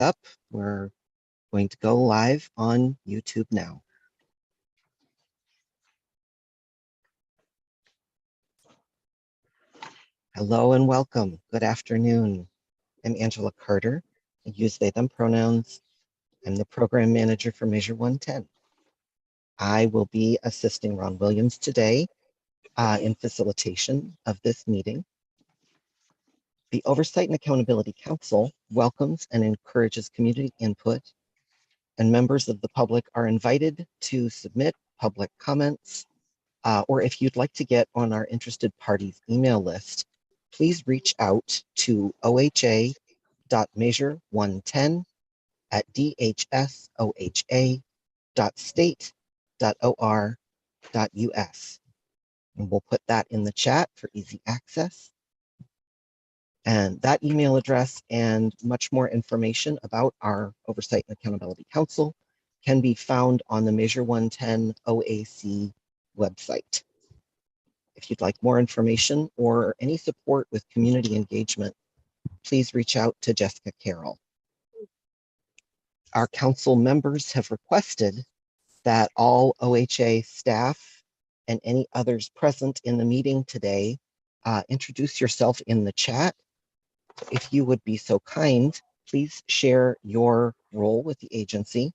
up. We're going to go live on YouTube now. Hello and welcome. Good afternoon. I'm Angela Carter. I use they, them pronouns. I'm the program manager for Measure 110. I will be assisting Ron Williams today in facilitation of this meeting. The Oversight and Accountability Council welcomes and encourages community input, and members of the public are invited to submit public comments, or if you'd like to get on our interested parties email list, please reach out to oha.measure110@dhsoha.state.or.us. And we'll put that in the chat for easy access. And that email address and much more information about our Oversight and Accountability Council can be found on the Measure 110 OAC website. If you'd like more information or any support with community engagement, please reach out to Jessica Carroll. Our council members have requested that all OHA staff and any others present in the meeting today introduce yourself in the chat. If you would be so kind, please share your role with the agency,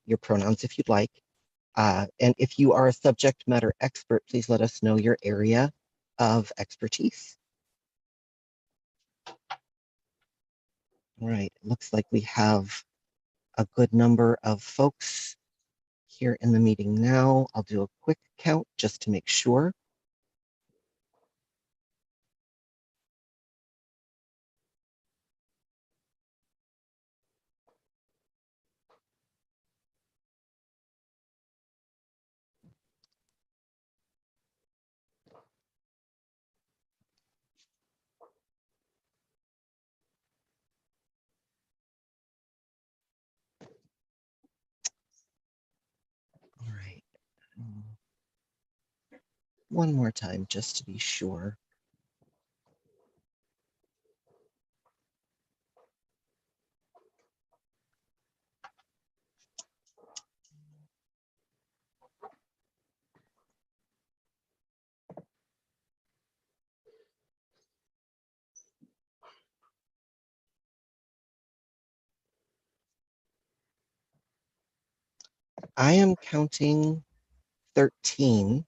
your pronouns if you'd like. And if you are a subject matter expert, please let us know your area of expertise. All right, it looks like we have a good number of folks here in the meeting now. I'll do a quick count just to make sure. All right. One more time, just to be sure. I am counting 13.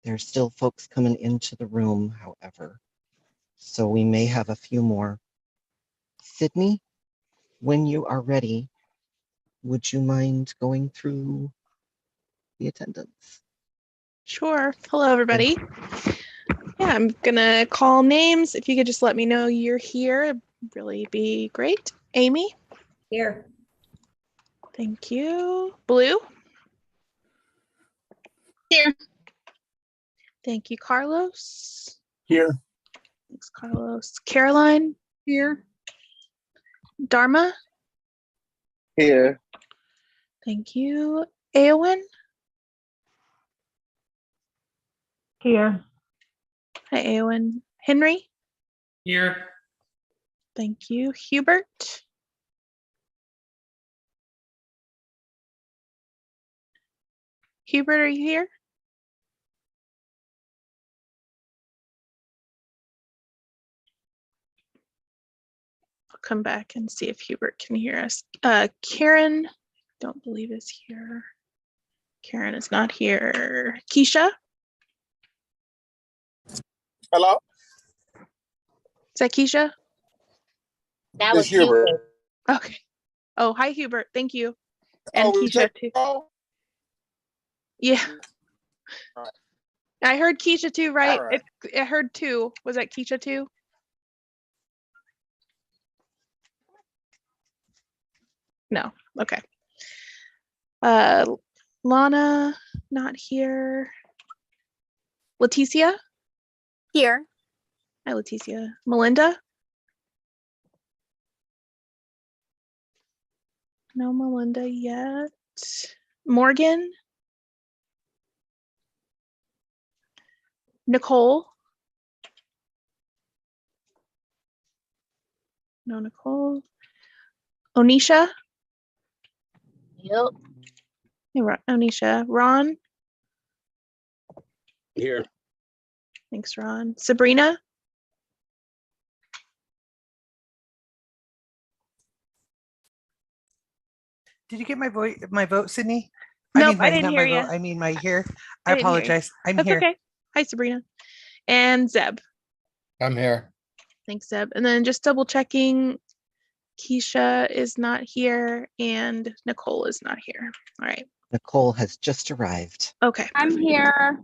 There's still folks coming into the room, however, so we may have a few more. Sydney, when you are ready, would you mind going through the attendance? Sure. Hello, everybody. Yeah, I'm gonna call names. If you could just let me know you're here, it'd really be great. Amy? Here. Thank you. Blue? Here. Thank you, Carlos. Here. Thanks, Carlos. Caroline? Here. Dharma? Here. Thank you. Eowyn? Here. Hi, Eowyn. Henry? Here. Thank you. Hubert? Hubert, are you here? I'll come back and see if Hubert can hear us. Karen, don't believe is here. Karen is not here. Keisha? Hello. Is that Keisha? That was It's Hubert. Okay. Oh, hi, Hubert. Thank you. And Oh, Keisha, too. Yeah. All right. I heard Keisha, too, right? All right. I heard two. Was that Keisha, too? No. Okay. Lana, not here. Leticia? Here. Hi, Leticia. Melinda? No Melinda yet. Morgan? Nicole? No Nicole. Onisha? Yep. Hey, Onisha. Ron? Here. Thanks, Ron. Sabrina? Did you get my vote, Sydney? Nope, I my, didn't not hear my you. vote. I mean my here. I I didn't hear you. apologize. I'm That's here. okay. Hi, Sabrina. And Zeb. I'm here. Thanks, Zeb. And then just double checking, Keisha is not here and Nicole is not here. All right. Nicole has just arrived. Okay. I'm perfect. here.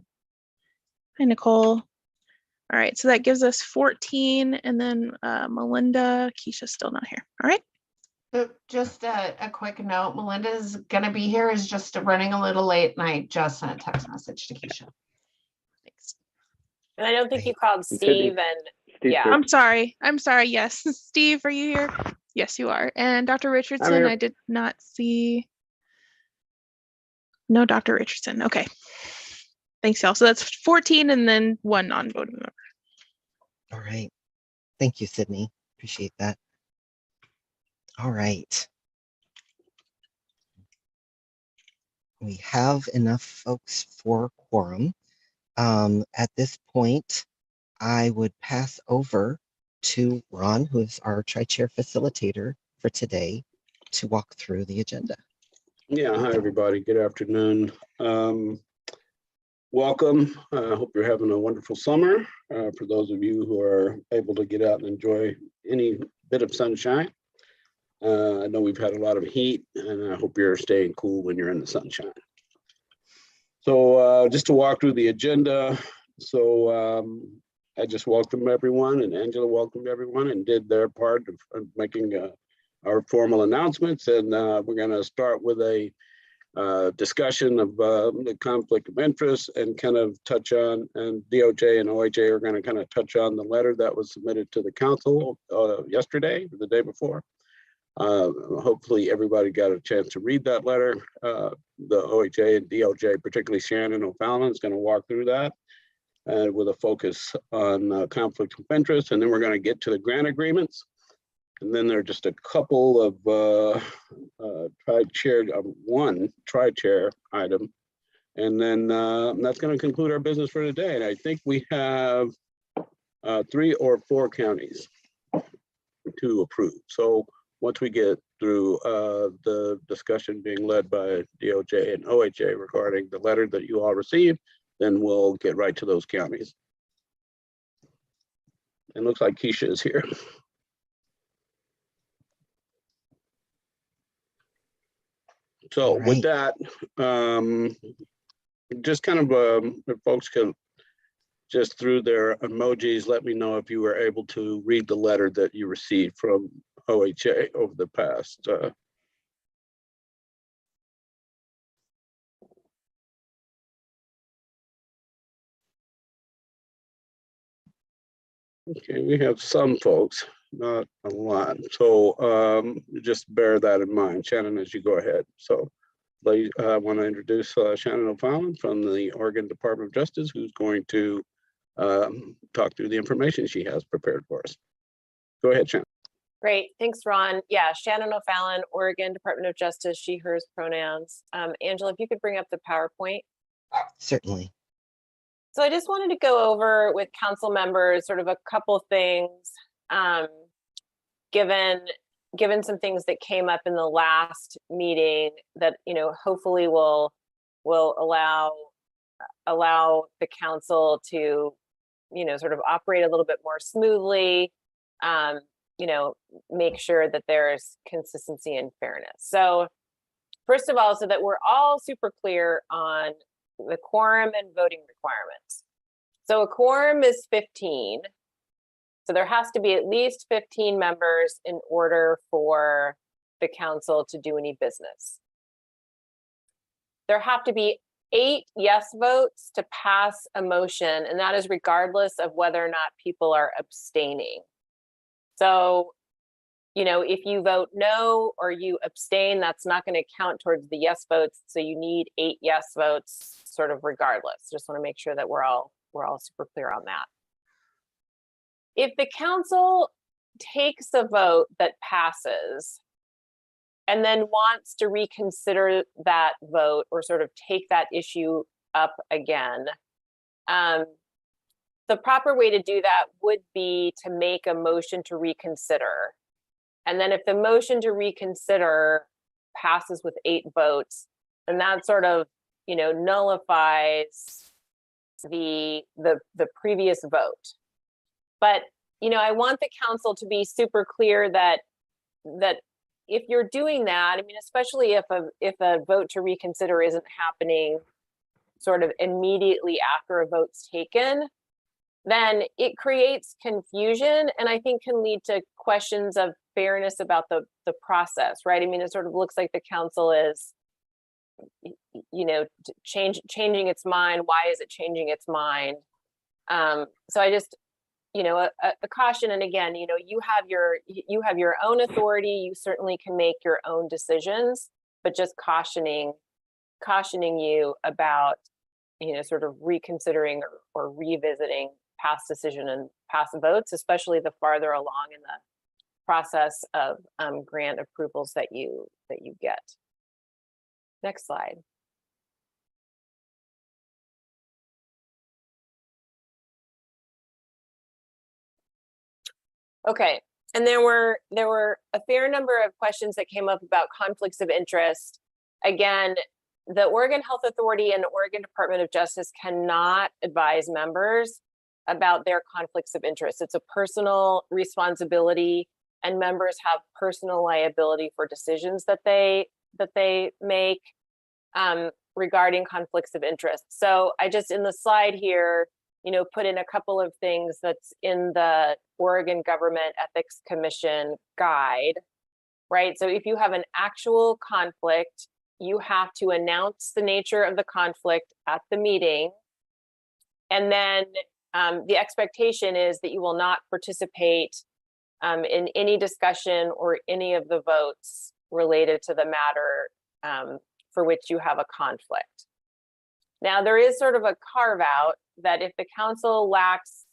Hi, Nicole. All right. So that gives us 14. And then Melinda, Keisha's still not here. All right. So just a quick note, Melinda's gonna be here, is just running a little late, and I just sent a text message to Keisha. Thanks. And I don't think you Right. called Steve and yeah. I'm sorry. Yes. Steve, are you here? Yes, you are. And Dr. Richardson, here. I did not see. No, Dr. Richardson. Okay. Thanks, y'all. So that's 14 and then one non-voting member. All right. Thank you, Sydney. Appreciate that. All right. We have enough folks for quorum. At this point, I would pass over to Ron, who is our tri-chair facilitator for today, to walk through the agenda. Yeah, hi, everybody. Good afternoon. Welcome. I hope you're having a wonderful summer. For those of you who are able to get out and enjoy any bit of sunshine. I know we've had a lot of heat, and I hope you're staying cool when you're in the sunshine. So just to walk through the agenda. So I just welcomed everyone, and Angela welcomed everyone and did their part of making our formal announcements. And we're going to start with a discussion of the conflict of interest and kind of touch on, and DOJ and OHA are going to kind of touch on the letter that was submitted to the council yesterday or the day before. Hopefully everybody got a chance to read that letter. The OHA and DOJ, particularly Shannon O'Fallon, is going to walk through that with a focus on conflict of interest. And then we're going to get to the grant agreements. And then there are just a couple of one tri-chair item. And then that's going to conclude our business for today. And I think we have 3 or 4 counties to approve. So once we get through the discussion being led by DOJ and OHA regarding the letter that you all received, then we'll get right to those counties. It looks like Keisha is here. So All with right. that, just kind of if folks can just through their emojis, let me know if you were able to read the letter that you received from OHA over the past. Okay, we have some folks, not a lot. So just bear that in mind. Shannon, as you go ahead. So I want to introduce Shannon O'Fallon from the Oregon Department of Justice, who's going to talk through the information she has prepared for us. Go ahead, Shannon. Great, thanks, Ron. Yeah, Shannon O'Fallon, Oregon Department of Justice, she, hers pronouns. Angela, if you could bring up the PowerPoint. Certainly. So I just wanted to go over with council members sort of a couple things, given some things that came up in the last meeting that, you know, hopefully will allow the council to, you know, sort of operate a little bit more smoothly, you know, make sure that there's consistency and fairness. So first of all, so that we're all super clear on the quorum and voting requirements. So a quorum is 15. So there has to be at least 15 members in order for the council to do any business. There have to be 8 yes votes to pass a motion, and that is regardless of whether or not people are abstaining. So, you know, if you vote no or you abstain, that's not going to count towards the yes votes. So you need 8 yes votes sort of regardless. Just want to make sure that we're all super clear on that. If the council takes a vote that passes and then wants to reconsider that vote or sort of take that issue up again, the proper way to do that would be to make a motion to reconsider. And then if the motion to reconsider passes with 8 votes, then that sort of, you know, nullifies the previous vote. But, you know, I want the council to be super clear that if you're doing that, I mean, especially if a vote to reconsider isn't happening sort of immediately after a vote's taken, then it creates confusion and I think can lead to questions of fairness about the process, right? I mean, it sort of looks like the council is, you know, changing its mind. Why is it changing its mind? So I just, you know, a caution. And again, you know, you have your own authority. You certainly can make your own decisions, but just cautioning you about, you know, sort of reconsidering or revisiting past decision and past votes, especially the farther along in the process of grant approvals that you get. Next slide. Okay, and there were a fair number of questions that came up about conflicts of interest. Again, the Oregon Health Authority and Oregon Department of Justice cannot advise members about their conflicts of interest. It's a personal responsibility, and members have personal liability for decisions that they make regarding conflicts of interest. So I just, in the slide here, you know, put in a couple of things that's in the Oregon Government Ethics Commission guide, right? So if you have an actual conflict, you have to announce the nature of the conflict at the meeting. And then the expectation is that you will not participate in any discussion or any of the votes related to the matter for which you have a conflict. Now, there is sort of a carve out that if the council lacks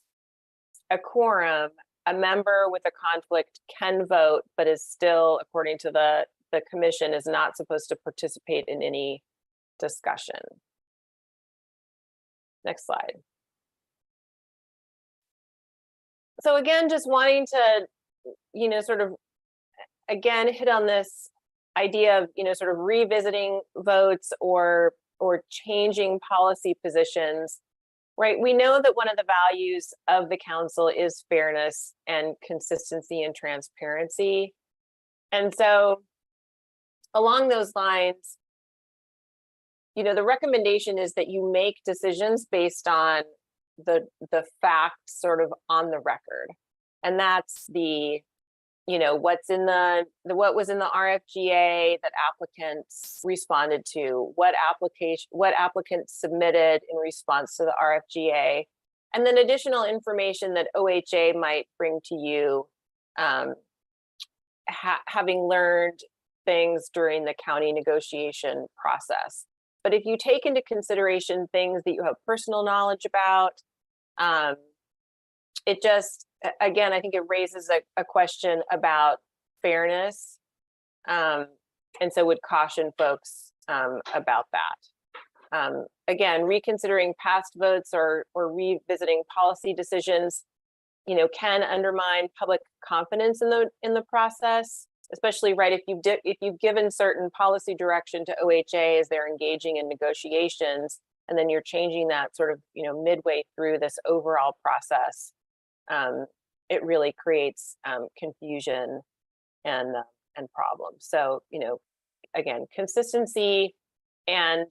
a quorum, a member with a conflict can vote, but is still, according to the commission, is not supposed to participate in any discussion. Next slide. So again, just wanting to, you know, sort of, again, hit on this idea of, you know, sort of revisiting votes or changing policy positions, right? We know that one of the values of the council is fairness and consistency and transparency. And so along those lines, you know, the recommendation is that you make decisions based on the facts sort of on the record. And that's the, you know, what was in the RFGA that applicants responded to, what applicants submitted in response to the RFGA, and then additional information that OHA might bring to you, having learned things during the county negotiation process. But if you take into consideration things that you have personal knowledge about, it just, again, I think it raises a question about fairness. And so would caution folks about that. Again, reconsidering past votes or revisiting policy decisions, you know, can undermine public confidence in the process, especially, right, if you've given certain policy direction to OHA as they're engaging in negotiations, and then you're changing that sort of, you know, midway through this overall process, it really creates confusion and problems. So, you know, again, consistency and,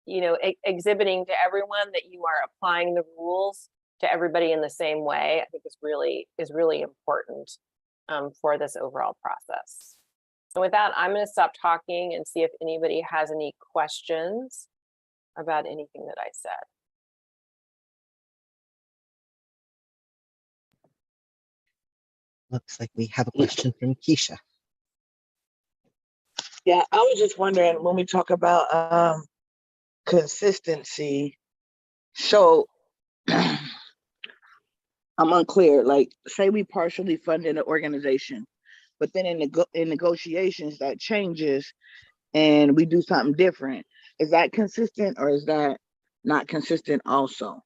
you know, exhibiting to everyone that you are applying the rules to everybody in the same way, I think is really important for this overall process. So with that, I'm going to stop talking and see if anybody has any questions about anything that I said. Looks like we have a question from Keisha. Yeah, I was just wondering when we talk about consistency, so I'm unclear. Like, say we partially funded an organization, but then in negotiations that changes and we do something different. Is that consistent or is that not consistent also?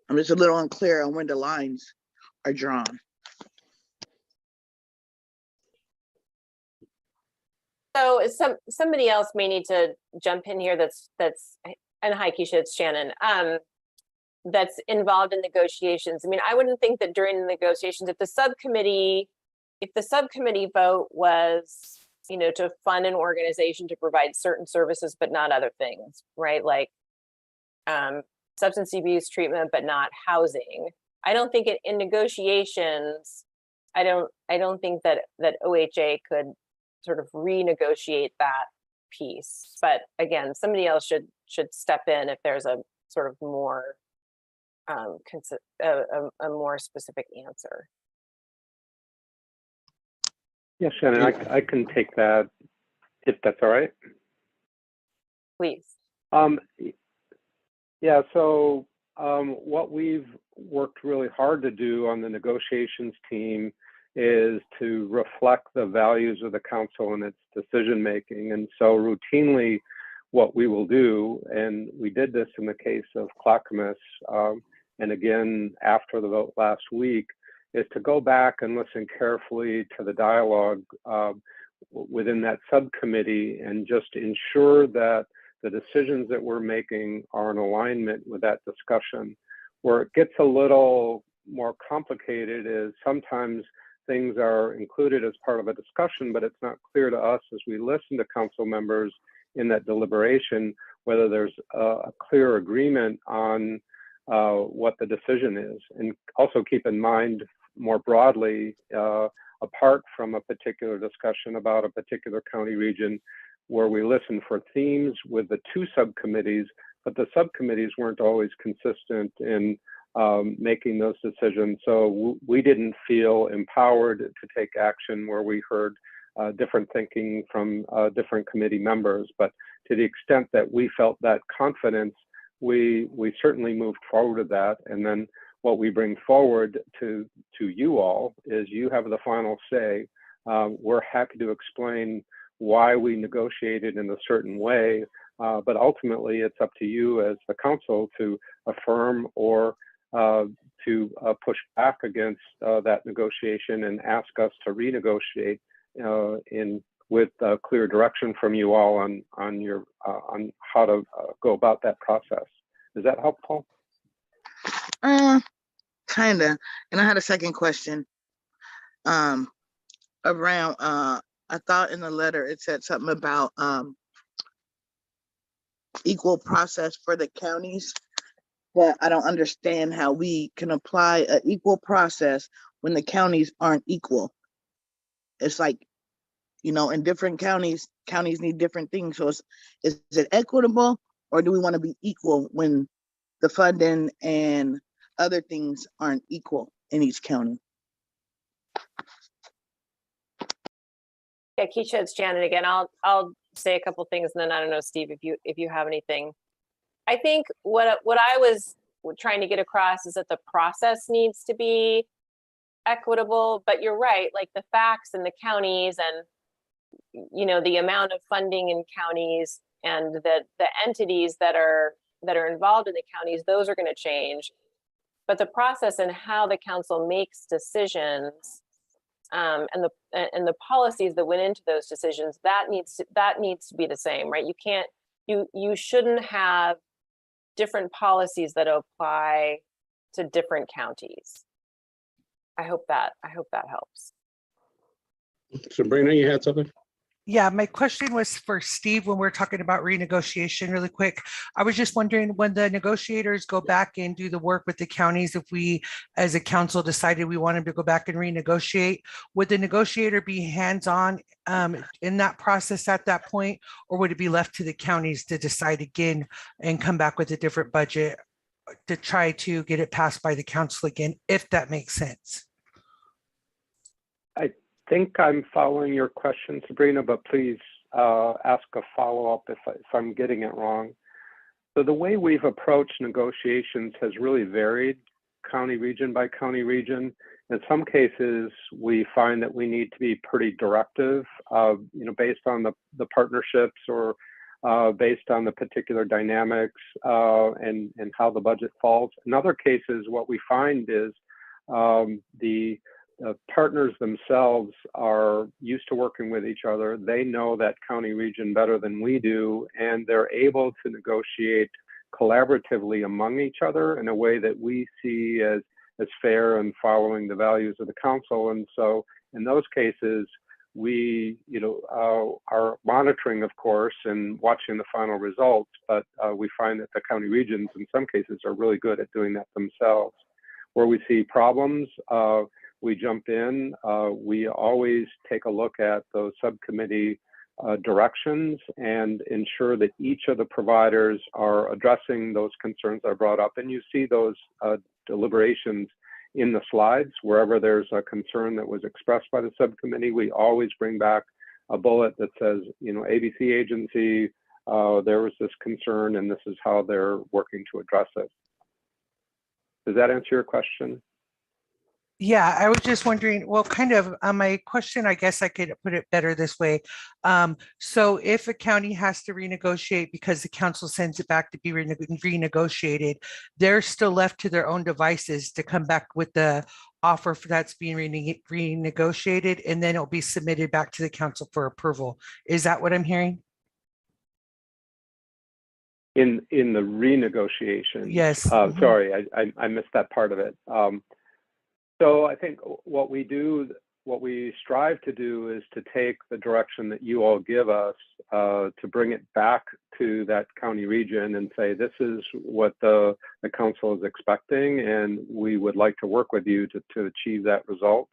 I'm just a little unclear on when the lines are drawn. So somebody else may need to jump in here. And hi, Keisha, it's Shannon. That's involved in negotiations. I mean, I wouldn't think that during the negotiations, if the subcommittee vote was, to fund an organization to provide certain services, but not other things, right? Like substance abuse treatment, but not housing. I don't think in negotiations, I don't think that OHA could sort of renegotiate that piece. But again, somebody else should step in if there's a sort of more a more specific answer. Yeah, Shannon, I can take that if that's all right. Please. Yeah, so what we've worked really hard to do on the negotiations team is to reflect the values of the council and its decision making. And so routinely what we will do, and we did this in the case of Clackamas, and again after the vote last week, is to go back and listen carefully to the dialogue within that subcommittee and just ensure that the decisions that we're making are in alignment with that discussion. Where it gets a little more complicated is sometimes things are included as part of a discussion, but it's not clear to us as we listen to council members in that deliberation whether there's a clear agreement on what the decision is. And also keep in mind more broadly, apart from a particular discussion about a particular county region, where we listen for themes with the two subcommittees, but the subcommittees weren't always consistent in making those decisions. So we didn't feel empowered to take action where we heard different thinking from different committee members. But to the extent that we felt that confidence, we certainly moved forward with that. And then what we bring forward to you all is you have the final say. We're happy to explain why we negotiated in a certain way, but ultimately it's up to you as the council to affirm or to push back against that negotiation and ask us to renegotiate with clear direction from you all on how to go about that process. Is that helpful? Kinda. And I had a second question around I thought in the letter it said something about equal process for the counties, but I don't understand how we can apply an equal process when the counties aren't equal. It's like, in different counties need different things. So is it equitable, or do we want to be equal when the funding and other things aren't equal in each county? Yeah, Keisha, it's Janet again. I'll say a couple things, and then I don't know, Steve, if you have anything. I think what I was trying to get across is that the process needs to be equitable, but you're right, like the facts in the counties and the amount of funding in counties and the entities that are involved in the counties, those are going to change. But the process and how the council makes decisions and the policies that went into those decisions, that needs to be the same, right? You shouldn't have different policies that apply to different counties. I hope that helps. Sabrina, you had something? Yeah, my question was for Steve when we're talking about renegotiation really quick. I was just wondering, when the negotiators go back and do the work with the counties, if we as a council decided we wanted to go back and renegotiate, would the negotiator be hands-on in that process at that point, or would it be left to the counties to decide again and come back with a different budget to try to get it passed by the council again, if that makes sense? I think I'm following your question, Sabrina, but please ask a follow-up if I'm getting it wrong. So the way we've approached negotiations has really varied county region by county region. In some cases, we find that we need to be pretty directive, based on the partnerships or based on the particular dynamics and how the budget falls. In other cases, what we find is the partners themselves are used to working with each other. They know that county region better than we do, and they're able to negotiate collaboratively among each other in a way that we see as fair and following the values of the council. And so in those cases, we are monitoring, of course, and watching the final results, but we find that the county regions in some cases are really good at doing that themselves. Where we see problems, we jump in. We always take a look at those subcommittee directions and ensure that each of the providers are addressing those concerns I brought up. And you see those deliberations in the slides. Wherever there's a concern that was expressed by the subcommittee, we always bring back a bullet that says, ABC agency, there was this concern and this is how they're working to address it. Does that answer your question? Yeah, I was just wondering, well, kind of my question, I guess I could put it better this way. So if a county has to renegotiate because the council sends it back to be renegotiated, they're still left to their own devices to come back with the offer that's being renegotiated, and then it'll be submitted back to the council for approval. Is that what I'm hearing? In the renegotiation? Yes. Sorry, I missed that part of it. So I think what we strive to do is to take the direction that you all give us to bring it back to that county region and say, this is what the council is expecting, and we would like to work with you to achieve that result.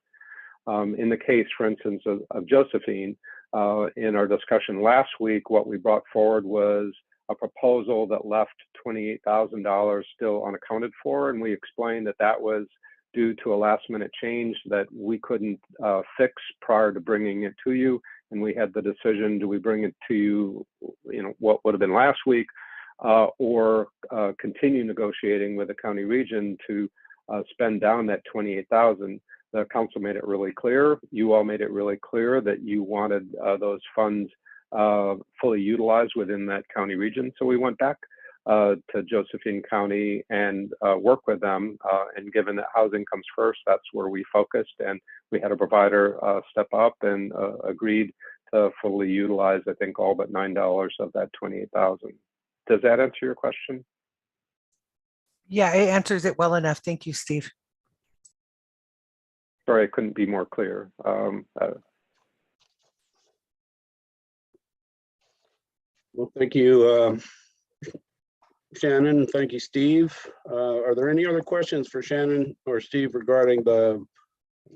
In the case, for instance, of Josephine, in our discussion last week, what we brought forward was a proposal that left $28,000 still unaccounted for, and we explained that that was due to a last minute change that we couldn't fix prior to bringing it to you. And we had the decision, do we bring it to you, what would have been last week, or continue negotiating with the county region to spend down that $28,000. The council made it really clear, you all made it really clear that you wanted those funds fully utilized within that county region. So we went back to Josephine County and work with them. And given that housing comes first, that's where we focused. And we had a provider step up and agreed to fully utilize, I think, all but $9 of that $28,000. Does that answer your question? Yeah, it answers it well enough. Thank you, Steve. Sorry, I couldn't be more clear. Well, thank you, Shannon. Thank you, Steve. Are there any other questions for Shannon or Steve regarding the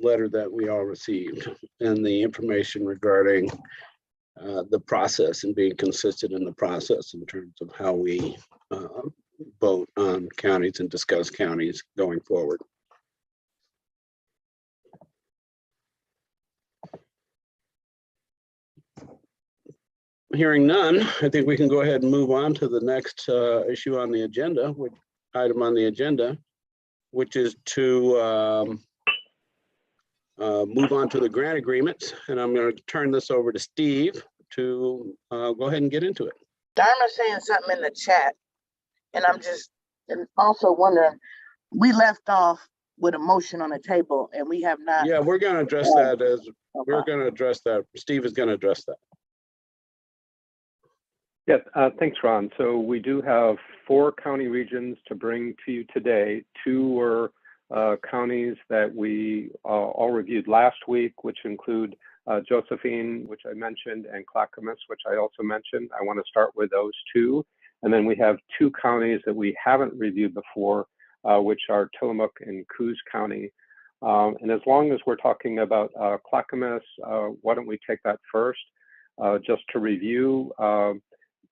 letter that we all received and the information regarding the process and being consistent in the process in terms of how we vote on counties and discuss counties going forward? Hearing none, I think we can go ahead and move on to the next issue on the agenda, item on the agenda, which is to move on to the grant agreements. And I'm going to turn this over to Steve to go ahead and get into it. Dharma's saying something in the chat, and I'm also wondering, we left off with a motion on the table and we have not. Yeah, we're going to address that we're going to address that. Steve is going to address that. Yes, thanks, Ron. So we do have 4 county regions to bring to you today. 2 were counties that we all reviewed last week, which include Josephine, which I mentioned, and Clackamas, which I also mentioned. I want to start with those 2. And then we have 2 counties that we haven't reviewed before, which are Tillamook and Coos County. And as long as we're talking about Clackamas, why don't we take that first? Just to review,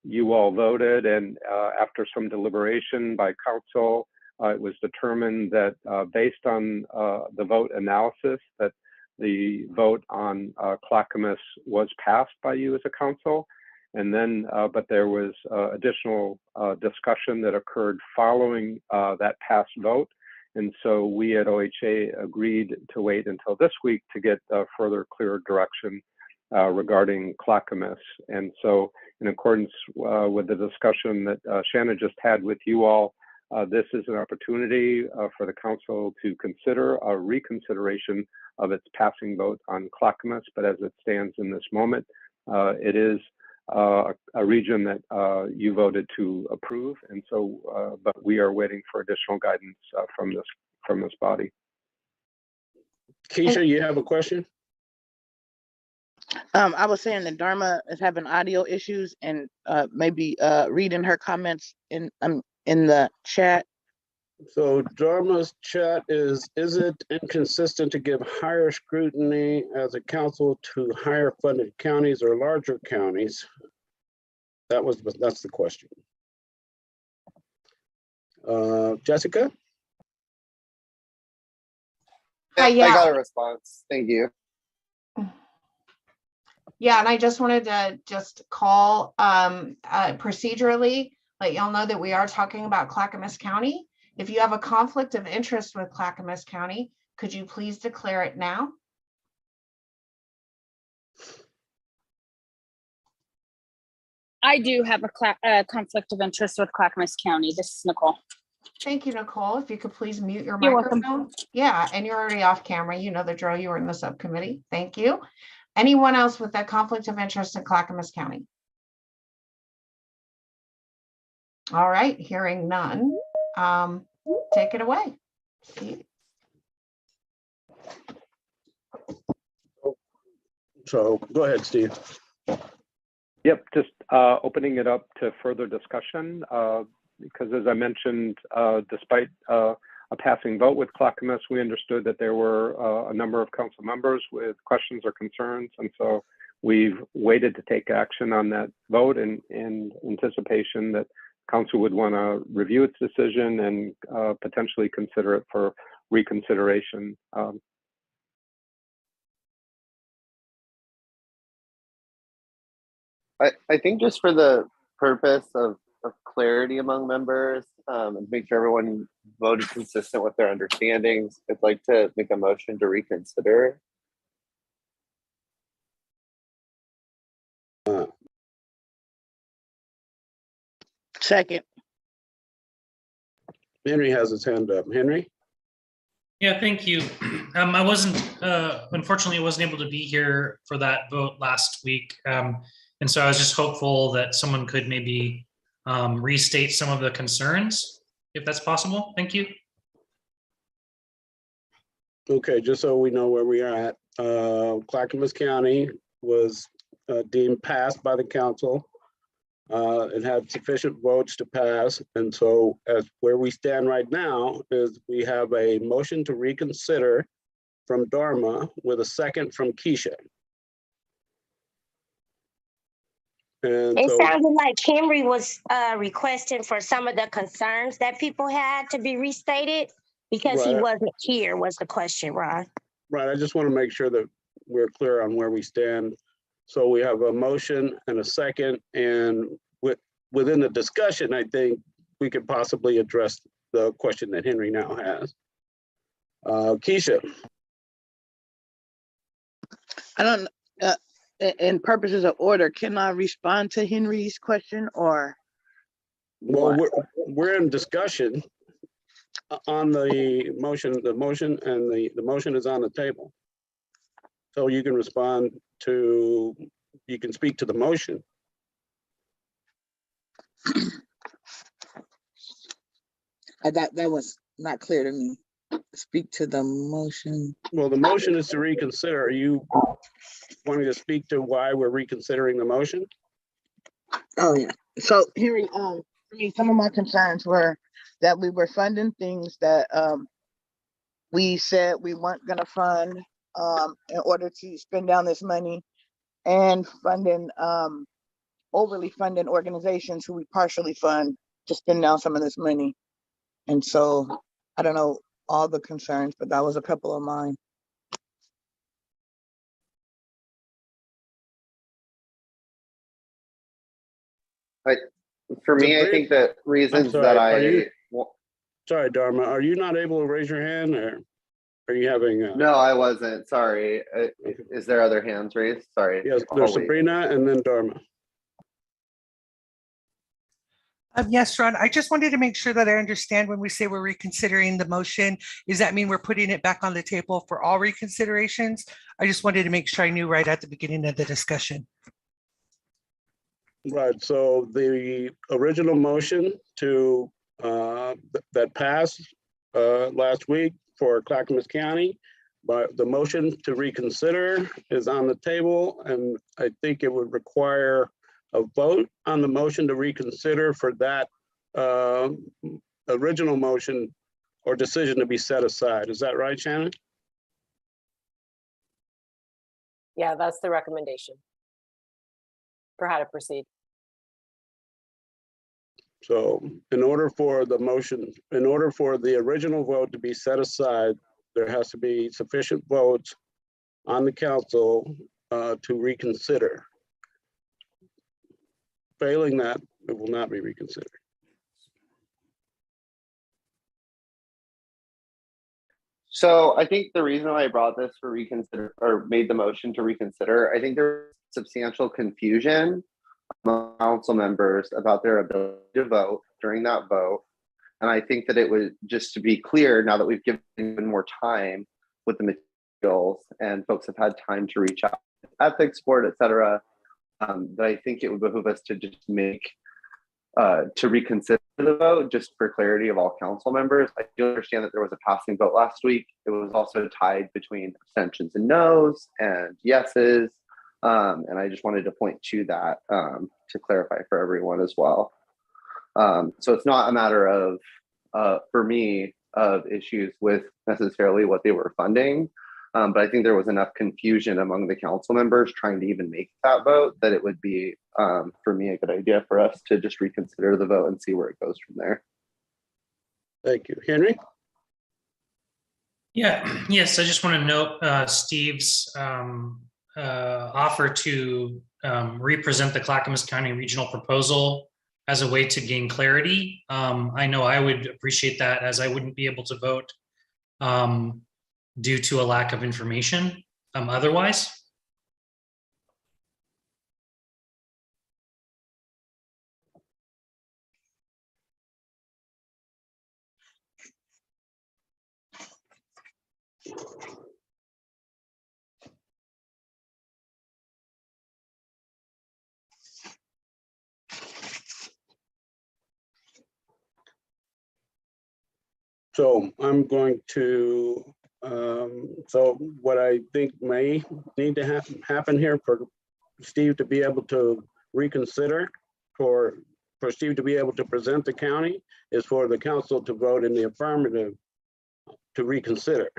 you all voted, and after some deliberation by council, it was determined that based on the vote analysis, that the vote on Clackamas was passed by you as a council. And then, but there was additional discussion that occurred following that past vote. And so we at OHA agreed to wait until this week to get further clearer direction regarding Clackamas. And so in accordance with the discussion that Shannon just had with you all, this is an opportunity for the council to consider a reconsideration of its passing vote on Clackamas. But as it stands in this moment, it is a region that you voted to approve. And so, but we are waiting for additional guidance from this body. Keisha, you have a question? I was saying that Dharma is having audio issues and maybe reading her comments in the chat. So Dharma's chat is it inconsistent to give higher scrutiny as a council to higher funded counties or larger counties? That's the question. Jessica? Yeah. I got a response. Thank you. Yeah, and I just wanted to just call procedurally, let y'all know that we are talking about Clackamas County. If you have a conflict of interest with Clackamas County, could you please declare it now? I do have a conflict of interest with Clackamas County. This is Nicole. Thank you, Nicole. If you could please mute your You're welcome. microphone. Yeah, and you're already off camera. You know the drill. You were in the subcommittee. Thank you. Anyone else with that conflict of interest in Clackamas County? All right, hearing none. Take it away. Steve. So go ahead, Steve. Yep, just opening it up to further discussion because as I mentioned, despite a passing vote with Clackamas, we understood that there were a number of council members with questions or concerns. And so we've waited to take action on that vote in anticipation that council would want to review its decision and potentially consider it for reconsideration. I think just for the purpose of clarity among members and make sure everyone voted consistent with their understandings, I'd like to make a motion to reconsider. Second. Henry has his hand up. Henry? Yeah, thank you. I wasn't, unfortunately, I wasn't able to be here for that vote last week. And so I was just hopeful that someone could maybe restate some of the concerns, if that's possible. Thank you. Okay, just so we know where we are at, Clackamas County was deemed passed by the council. It had sufficient votes to pass. And so as where we stand right now is we have a motion to reconsider from Dharma with a second from Keisha. And it so, sounded like Henry was requesting for some of the concerns that people had to be restated because he wasn't here was the question, Ron. Right, I just want to make sure that we're clear on where we stand. So we have a motion and a second, and within the discussion, I think we could possibly address the question that Henry now has. Keisha. I don't in purposes of order, can I respond to Henry's question or? Well, we're in discussion on the motion, and the motion is on the table. So you can respond to, you can speak to the motion. That was not clear to me. Speak to the motion. Well, the motion is to reconsider. Are you wanting to speak to why we're reconsidering the motion? Oh yeah. So Henry, for me, some of my concerns were that we were funding things that we said we weren't gonna fund in order to spend down this money, and funding overly funding organizations who we partially fund to spend down some of this money. And so I don't know all the concerns, but that was a couple of mine. For me, I Sabrina- think that reasons that Sorry, Dharma, are you not able to raise your hand, or are you having? No, I wasn't. Sorry. Is there other hands raised? Sorry. Yes, I'll there's wait. Sabrina and then Dharma. Yes, Ron, I just wanted to make sure that I understand when we say we're reconsidering the motion, does that mean we're putting it back on the table for all reconsiderations? I just wanted to make sure I knew right at the beginning of the discussion. Right, so the original motion to, that passed last week for Clackamas County, but the motion to reconsider is on the table, and I think it would require a vote on the motion to reconsider for that original motion or decision to be set aside. Is that right, Shannon? Yeah, that's the recommendation for how to proceed. So in order for the motion, in order for the original vote to be set aside, there has to be sufficient votes on the council to reconsider. Failing that, it will not be reconsidered. So I think the reason why I brought this for reconsider or made the motion to reconsider, I think there's substantial confusion among council members about their ability to vote during that vote. And I think that it would, just to be clear, now that we've given more time with the materials and folks have had time to reach out to the ethics board, et cetera, that I think it would behoove us to just make, to reconsider the vote, just for clarity of all council members. I do understand that there was a passing vote last week. It was also tied between abstentions and no's and yeses. And I just wanted to point to that to clarify for everyone as well. So it's not a matter of, for me, of issues with necessarily what they were funding. But I think there was enough confusion among the council members trying to even make that vote that it would be, for me, a good idea for us to just reconsider the vote and see where it goes from there. Thank you. Henry? Yeah, yes, I just want to note Steve's offer to represent the Clackamas County regional proposal as a way to gain clarity. I know I would appreciate that, as I wouldn't be able to vote due to a lack of information otherwise. So I'm going to, so what I think may need to happen here for Steve to be able to reconsider, for Steve to be able to present the county, is for the council to vote in the affirmative to reconsider.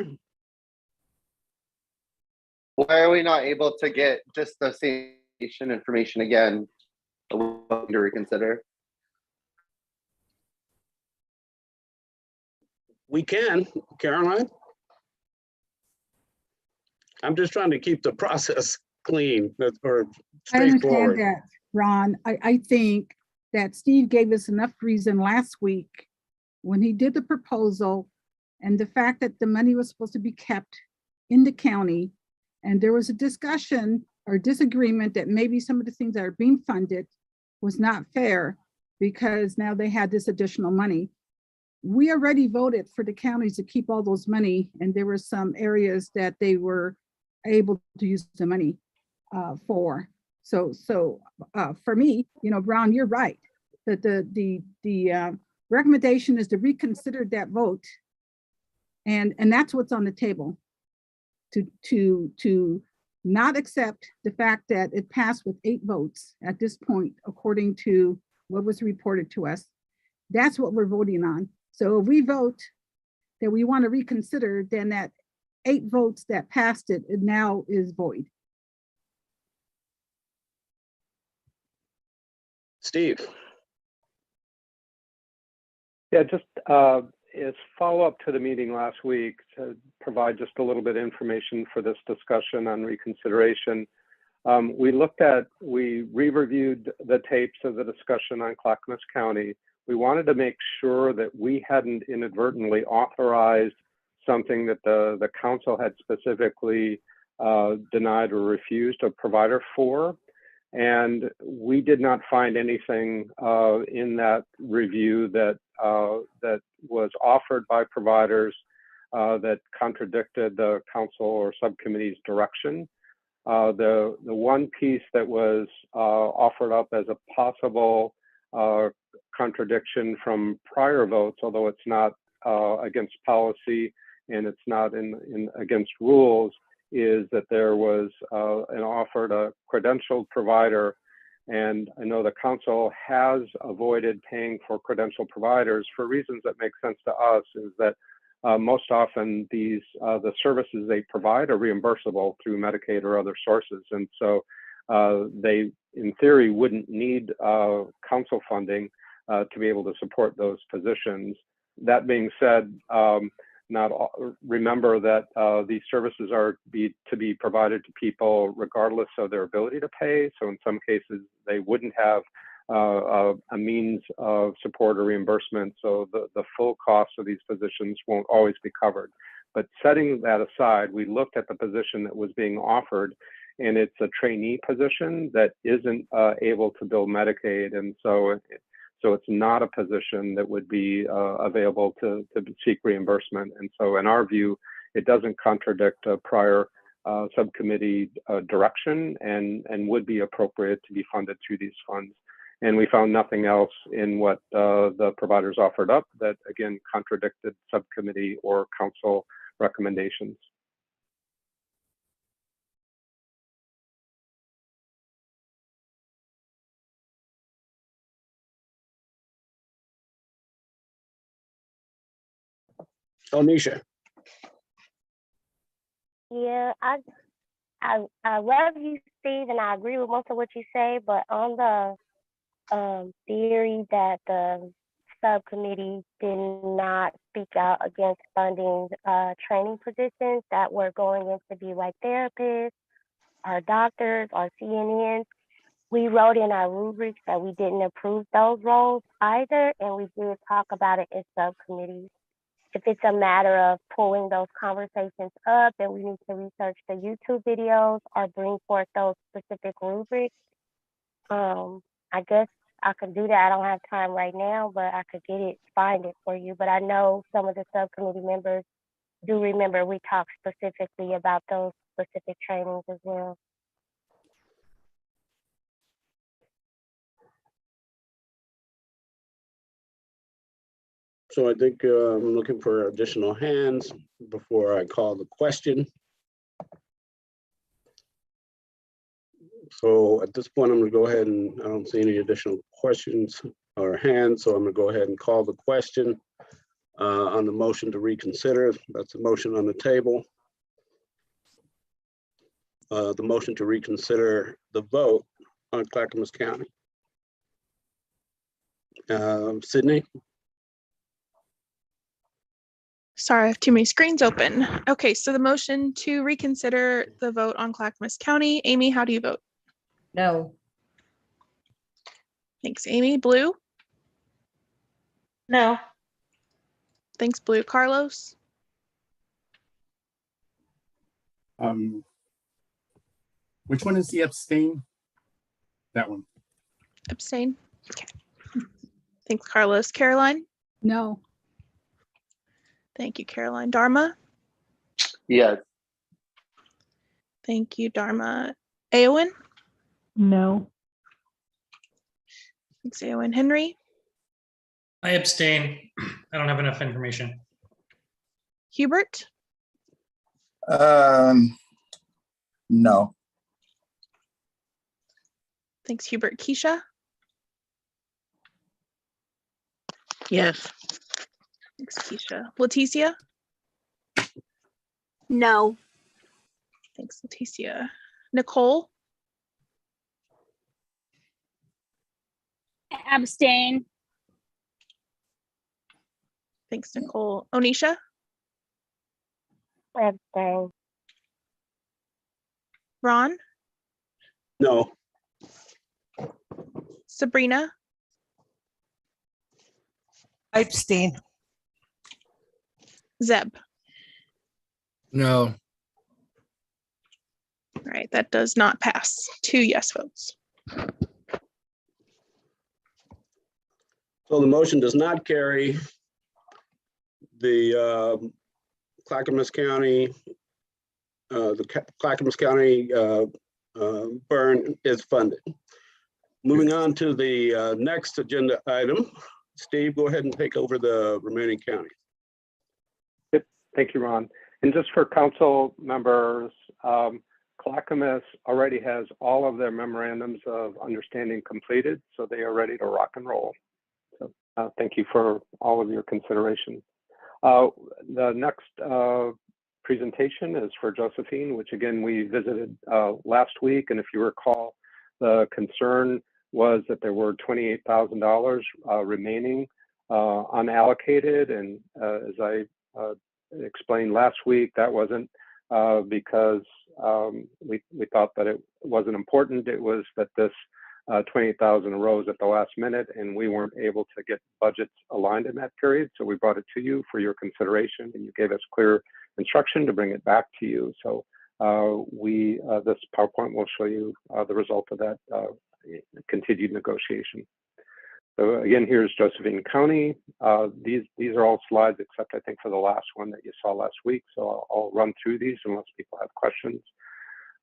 Why are we not able to get just the same information again to reconsider? We can, Caroline. I'm just trying to keep the process clean or I understand straightforward. that, Ron. I think that Steve gave us enough reason last week when he did the proposal, and the fact that the money was supposed to be kept in the county, and there was a discussion or disagreement that maybe some of the things that are being funded was not fair because now they had this additional money. We already voted for the counties to keep all those money, and there were some areas that they were able to use the money for. So for me, Brown, you're right. That the recommendation is to reconsider that vote, and that's what's on the table. To not accept the fact that it passed with 8 votes at this point, according to what was reported to us. That's what we're voting on. So if we vote that we want to reconsider, then that 8 votes that passed it now is void. Steve. Yeah, just as follow-up to the meeting last week to provide just a little bit of information for this discussion on reconsideration. We re-reviewed the tapes of the discussion on Clackamas County. We wanted to make sure that we hadn't inadvertently authorized something that the council had specifically denied or refused a provider for. And we did not find anything in that review that was offered by providers that contradicted the council or subcommittee's direction. The one piece that was offered up as a possible contradiction from prior votes, although it's not against policy and it's not against rules, is that there was an offer to credentialed provider. And I know the council has avoided paying for credentialed providers for reasons that make sense to us, is that most often the services they provide are reimbursable through Medicaid or other sources. And so they, in theory, wouldn't need council funding to be able to support those positions. That being said, remember that these services are to be provided to people regardless of their ability to pay. So in some cases, they wouldn't have a means of support or reimbursement. So the full cost of these positions won't always be covered. But setting that aside, we looked at the position that was being offered, and it's a trainee position that isn't able to bill Medicaid. And so it's not a position that would be available to seek reimbursement. And so in our view, it doesn't contradict a prior subcommittee direction and would be appropriate to be funded through these funds. And we found nothing else in what the providers offered up that, again, contradicted subcommittee or council recommendations. Onisha. Yeah, I love you, Steve, and I agree with most of what you say, but on the theory that the subcommittee did not speak out against funding training positions that were going in to be like therapists, our doctors, our CNNs, we wrote in our rubrics that we didn't approve those roles either, and we did talk about it in subcommittees. If it's a matter of pulling those conversations up, then we need to research the YouTube videos or bring forth those specific rubrics. I guess I could do that. I don't have time right now, but I could find it for you. But I know some of the subcommittee members do remember we talked specifically about those specific trainings as well. So I think I'm looking for additional hands before I call the question. So at this point, I'm going to go ahead and I don't see any additional questions or hands. So I'm going to go ahead and call the question on the motion to reconsider. That's the motion on the table. The motion to reconsider the vote on Clackamas County. Sydney? Sorry, I have too many screens open. Okay, so the motion to reconsider the vote on Clackamas County. Amy, how do you vote? No. Thanks, Amy. Blue? No. Thanks, Blue. Carlos? Which one is the abstain? That one. Abstain? Okay. Thanks, Carlos. Caroline? No. Thank you, Caroline. Dharma? Yes. Thank you, Dharma. Eowyn? No. Thanks, Eowyn. Henry? I abstain. I don't have enough information. Hubert? No. Thanks, Hubert. Keisha? Yes. Thanks, Keisha. Leticia? No. Thanks, Leticia. Nicole? Abstain. Thanks, Nicole. Onisha? Abstain. Ron? No. Sabrina, I abstain. Zeb. No. All right, that does not pass. 2 yes votes. So the motion does not carry. The Clackamas County, Clackamas County burn is funded. Moving on to the next agenda item. Steve, go ahead and take over the remaining counties. Yep, thank you, Ron. And just for council members, Clackamas already has all of their memorandums of understanding completed, so they are ready to rock and roll. So thank you for all of your consideration. The next presentation is for Josephine, which again, we visited last week. And if you recall, the concern was that there were $28,000 remaining unallocated. And as I explained last week, that wasn't because we thought that it wasn't important. It was that this 28,000 arose at the last minute and we weren't able to get budgets aligned in that period. So we brought it to you for your consideration and you gave us clear instruction to bring it back to you. So this PowerPoint will show you the result of that continued negotiation. So again, here's Josephine County. These are all slides except I think for the last one that you saw last week. So I'll run through these unless people have questions.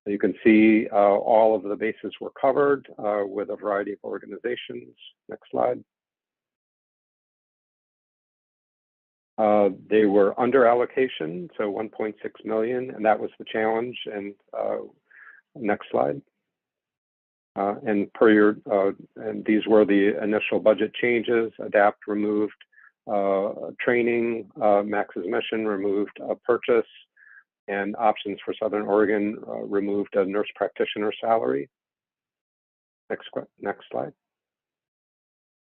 You can see all of the bases were covered with a variety of organizations. Next slide. They were under allocation, so 1.6 million, and that was the challenge. And next slide. And per your, and these were the initial budget changes. ADAPT removed training, Max's mission removed purchase, and options for Southern Oregon removed a nurse practitioner salary. Next slide.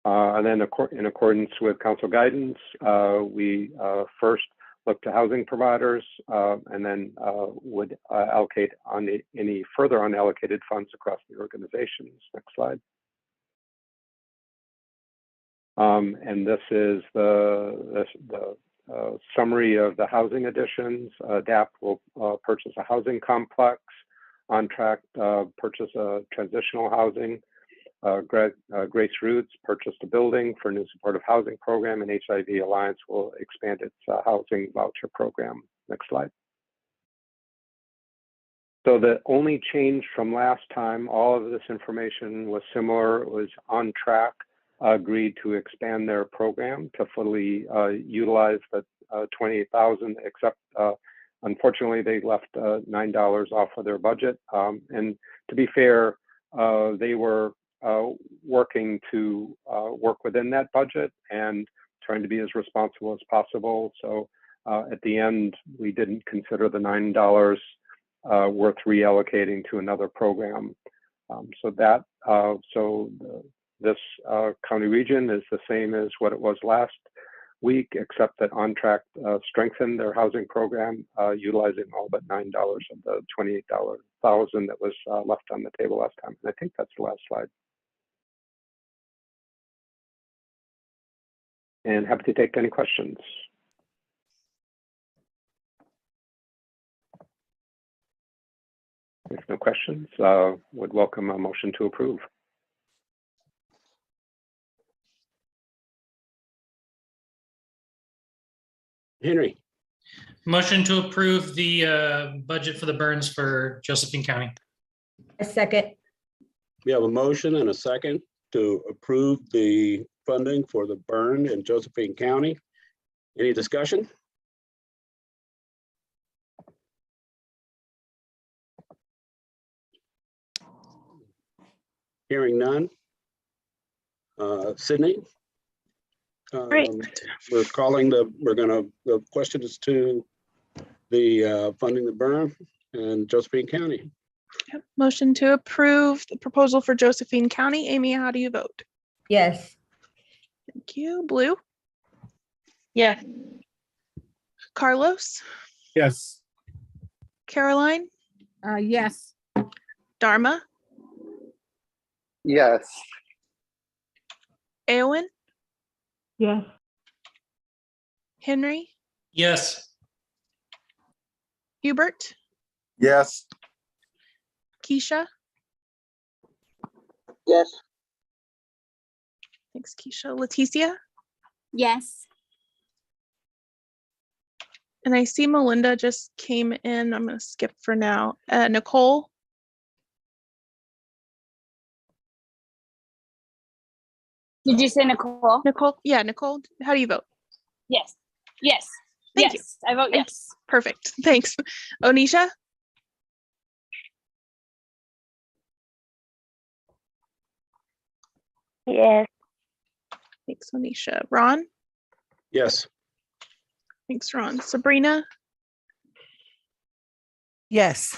And then in accordance with council guidance, we first look to housing providers and then would allocate on any further unallocated funds across the organizations. Next slide. And this is the summary of the housing additions. ADAPT will purchase a housing complex. On track, purchase a transitional housing. Grace Roots purchased a building for a new supportive housing program, and HIV Alliance will expand its housing voucher program. Next slide. So the only change from last time, all of this information was similar. It was On Track agreed to expand their program to fully utilize the 28,000, except unfortunately they left $9 off of their budget. And to be fair, they were working to work within that budget and trying to be as responsible as possible. So at the end, we didn't consider the $9 worth reallocating to another program. This county region is the same as what it was last week, except that On Track strengthened their housing program, utilizing all but $9 of the $28,000 that was left on the table last time. And I think that's the last slide. And happy to take any questions. If no questions, would welcome a motion to approve. Henry. Motion to approve the budget for the burns for Josephine County. A second. We have a motion and a second to approve the funding for the burn in Josephine County. Any discussion? Hearing none. Sydney? Great. The question is to the funding the burn in Josephine County. Yep. Motion to approve the proposal for Josephine County. Amy, how do you vote? Yes. Thank you. Blue? Yes. Carlos? Yes. Caroline? Yes. Dharma? Yes. Eowyn, Yes. Henry, Yes. Hubert, Yes. Keisha. Yes. Thanks, Keisha. Leticia. Yes. And I see Melinda just came in. I'm going to skip for now. Nicole. Did you say Nicole? Nicole. Yeah, Nicole. How do you vote? Yes. Yes. Thank you. Yes. I vote yes. Perfect. Thanks. Onisha. Yes. Thanks, Onisha. Ron. Yes. Thanks, Ron. Sabrina Yes.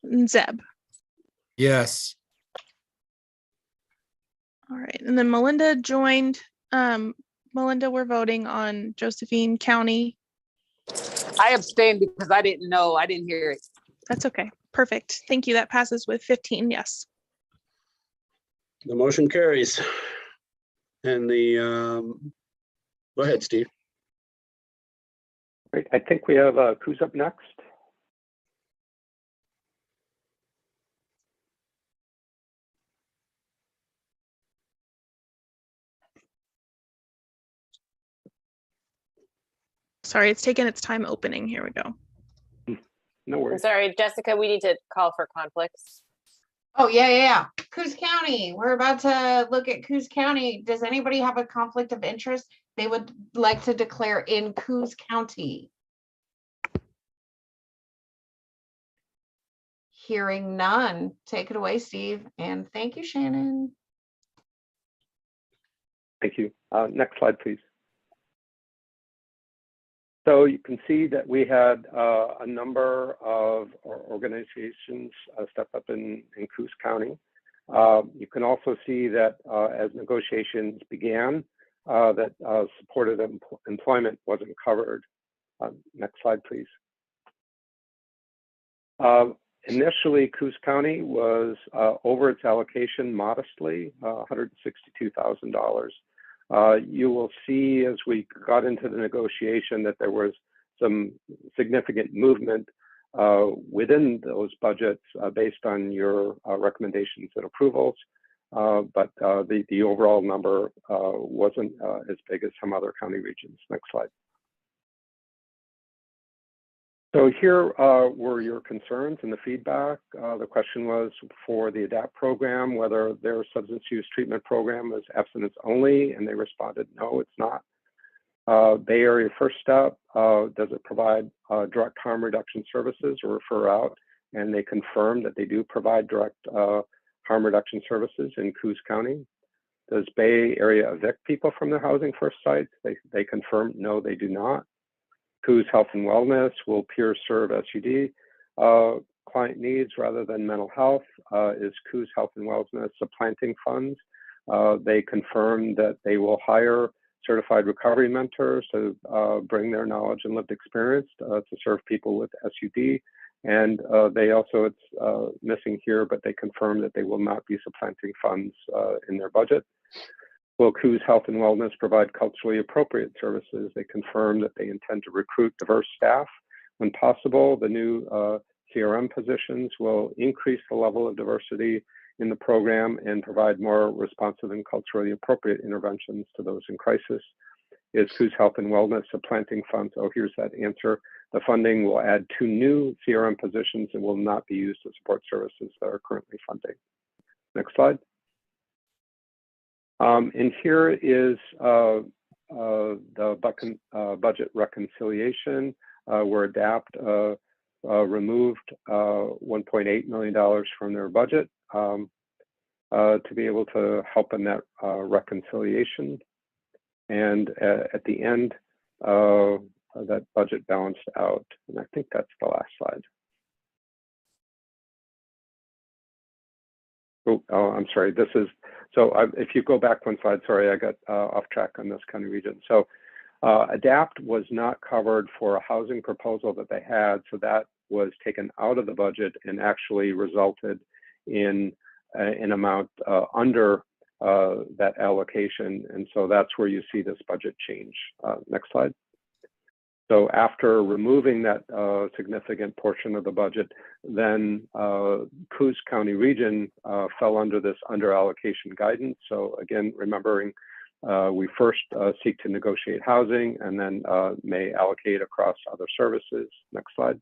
and Zeb. Yes. All right. And then Melinda joined. Melinda, we're voting on Josephine County. I abstained because I didn't know. I didn't hear it. That's okay. Perfect. Thank you. That passes with 15 yes. The motion carries. And go ahead, Steve. Great. I think we have who's up next? Sorry, it's taking its time opening. Here we go. No I'm worries. sorry, Jessica, we need to call for conflicts. Oh, yeah. Coos County. We're about to look at Coos County. Does anybody have a conflict of interest they would like to declare in Coos County? Hearing none. Take it away, Steve. And thank you, Shannon. Thank you. Next slide, please. So you can see that we had a number of organizations step up in Coos County. You can also see that as negotiations began, that supported employment wasn't covered. Next slide, please. Initially, Coos County was over its allocation modestly, $162,000. You will see as we got into the negotiation that there was some significant movement within those budgets based on your recommendations and approvals. But the overall number wasn't as big as some other county regions. Next slide. So here were your concerns and the feedback. The question was for the ADAPT program, whether their substance use treatment program was abstinence only, and they responded, no, it's not. Bay Area First Step, does it provide direct harm reduction services or refer out? And they confirmed that they do provide direct harm reduction services in Coos County. Does Bay Area evict people from their housing first sites? They confirmed, no, they do not. Coos Health and Wellness will peer serve SUD client needs rather than mental health. Is Coos Health and Wellness supplanting funds? They confirm that they will hire certified recovery mentors to bring their knowledge and lived experience to serve people with SUD. And they also, it's missing here, but they confirm that they will not be supplanting funds in their budget. Will Coos Health and Wellness provide culturally appropriate services? They confirm that they intend to recruit diverse staff. When possible, the new CRM positions will increase the level of diversity in the program and provide more responsive and culturally appropriate interventions to those in crisis. Is Coos Health and Wellness supplanting funds? Oh, here's that answer. The funding will add 2 new CRM positions and will not be used to support services that are currently funding. Next slide. And here is the budget reconciliation where ADAPT removed $1.8 million from their budget to be able to help in that reconciliation. And at the end, that budget balanced out. And I think that's the last slide. Oh, I'm sorry. This is, so if you go back one slide, sorry, I got off track on this county region. So ADAPT was not covered for a housing proposal that they had. So that was taken out of the budget and actually resulted in an amount under that allocation. And so that's where you see this budget change. Next slide. So after removing that significant portion of the budget, then Coos County Region fell under this under allocation guidance. So again, remembering we first seek to negotiate housing and then may allocate across other services. Next slide.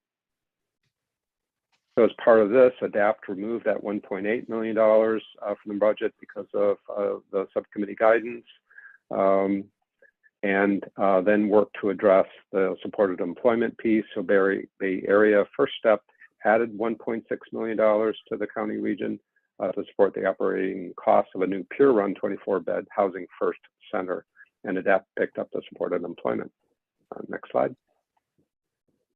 So as part of this, ADAPT removed that $1.8 million from the budget because of the subcommittee guidance. And then work to address the supported employment piece. So Bay Area First Step added $1.6 million to the county region to support the operating costs of a new Pure Run 24-bed Housing First Center, and ADAPT picked up the supported employment. Next slide.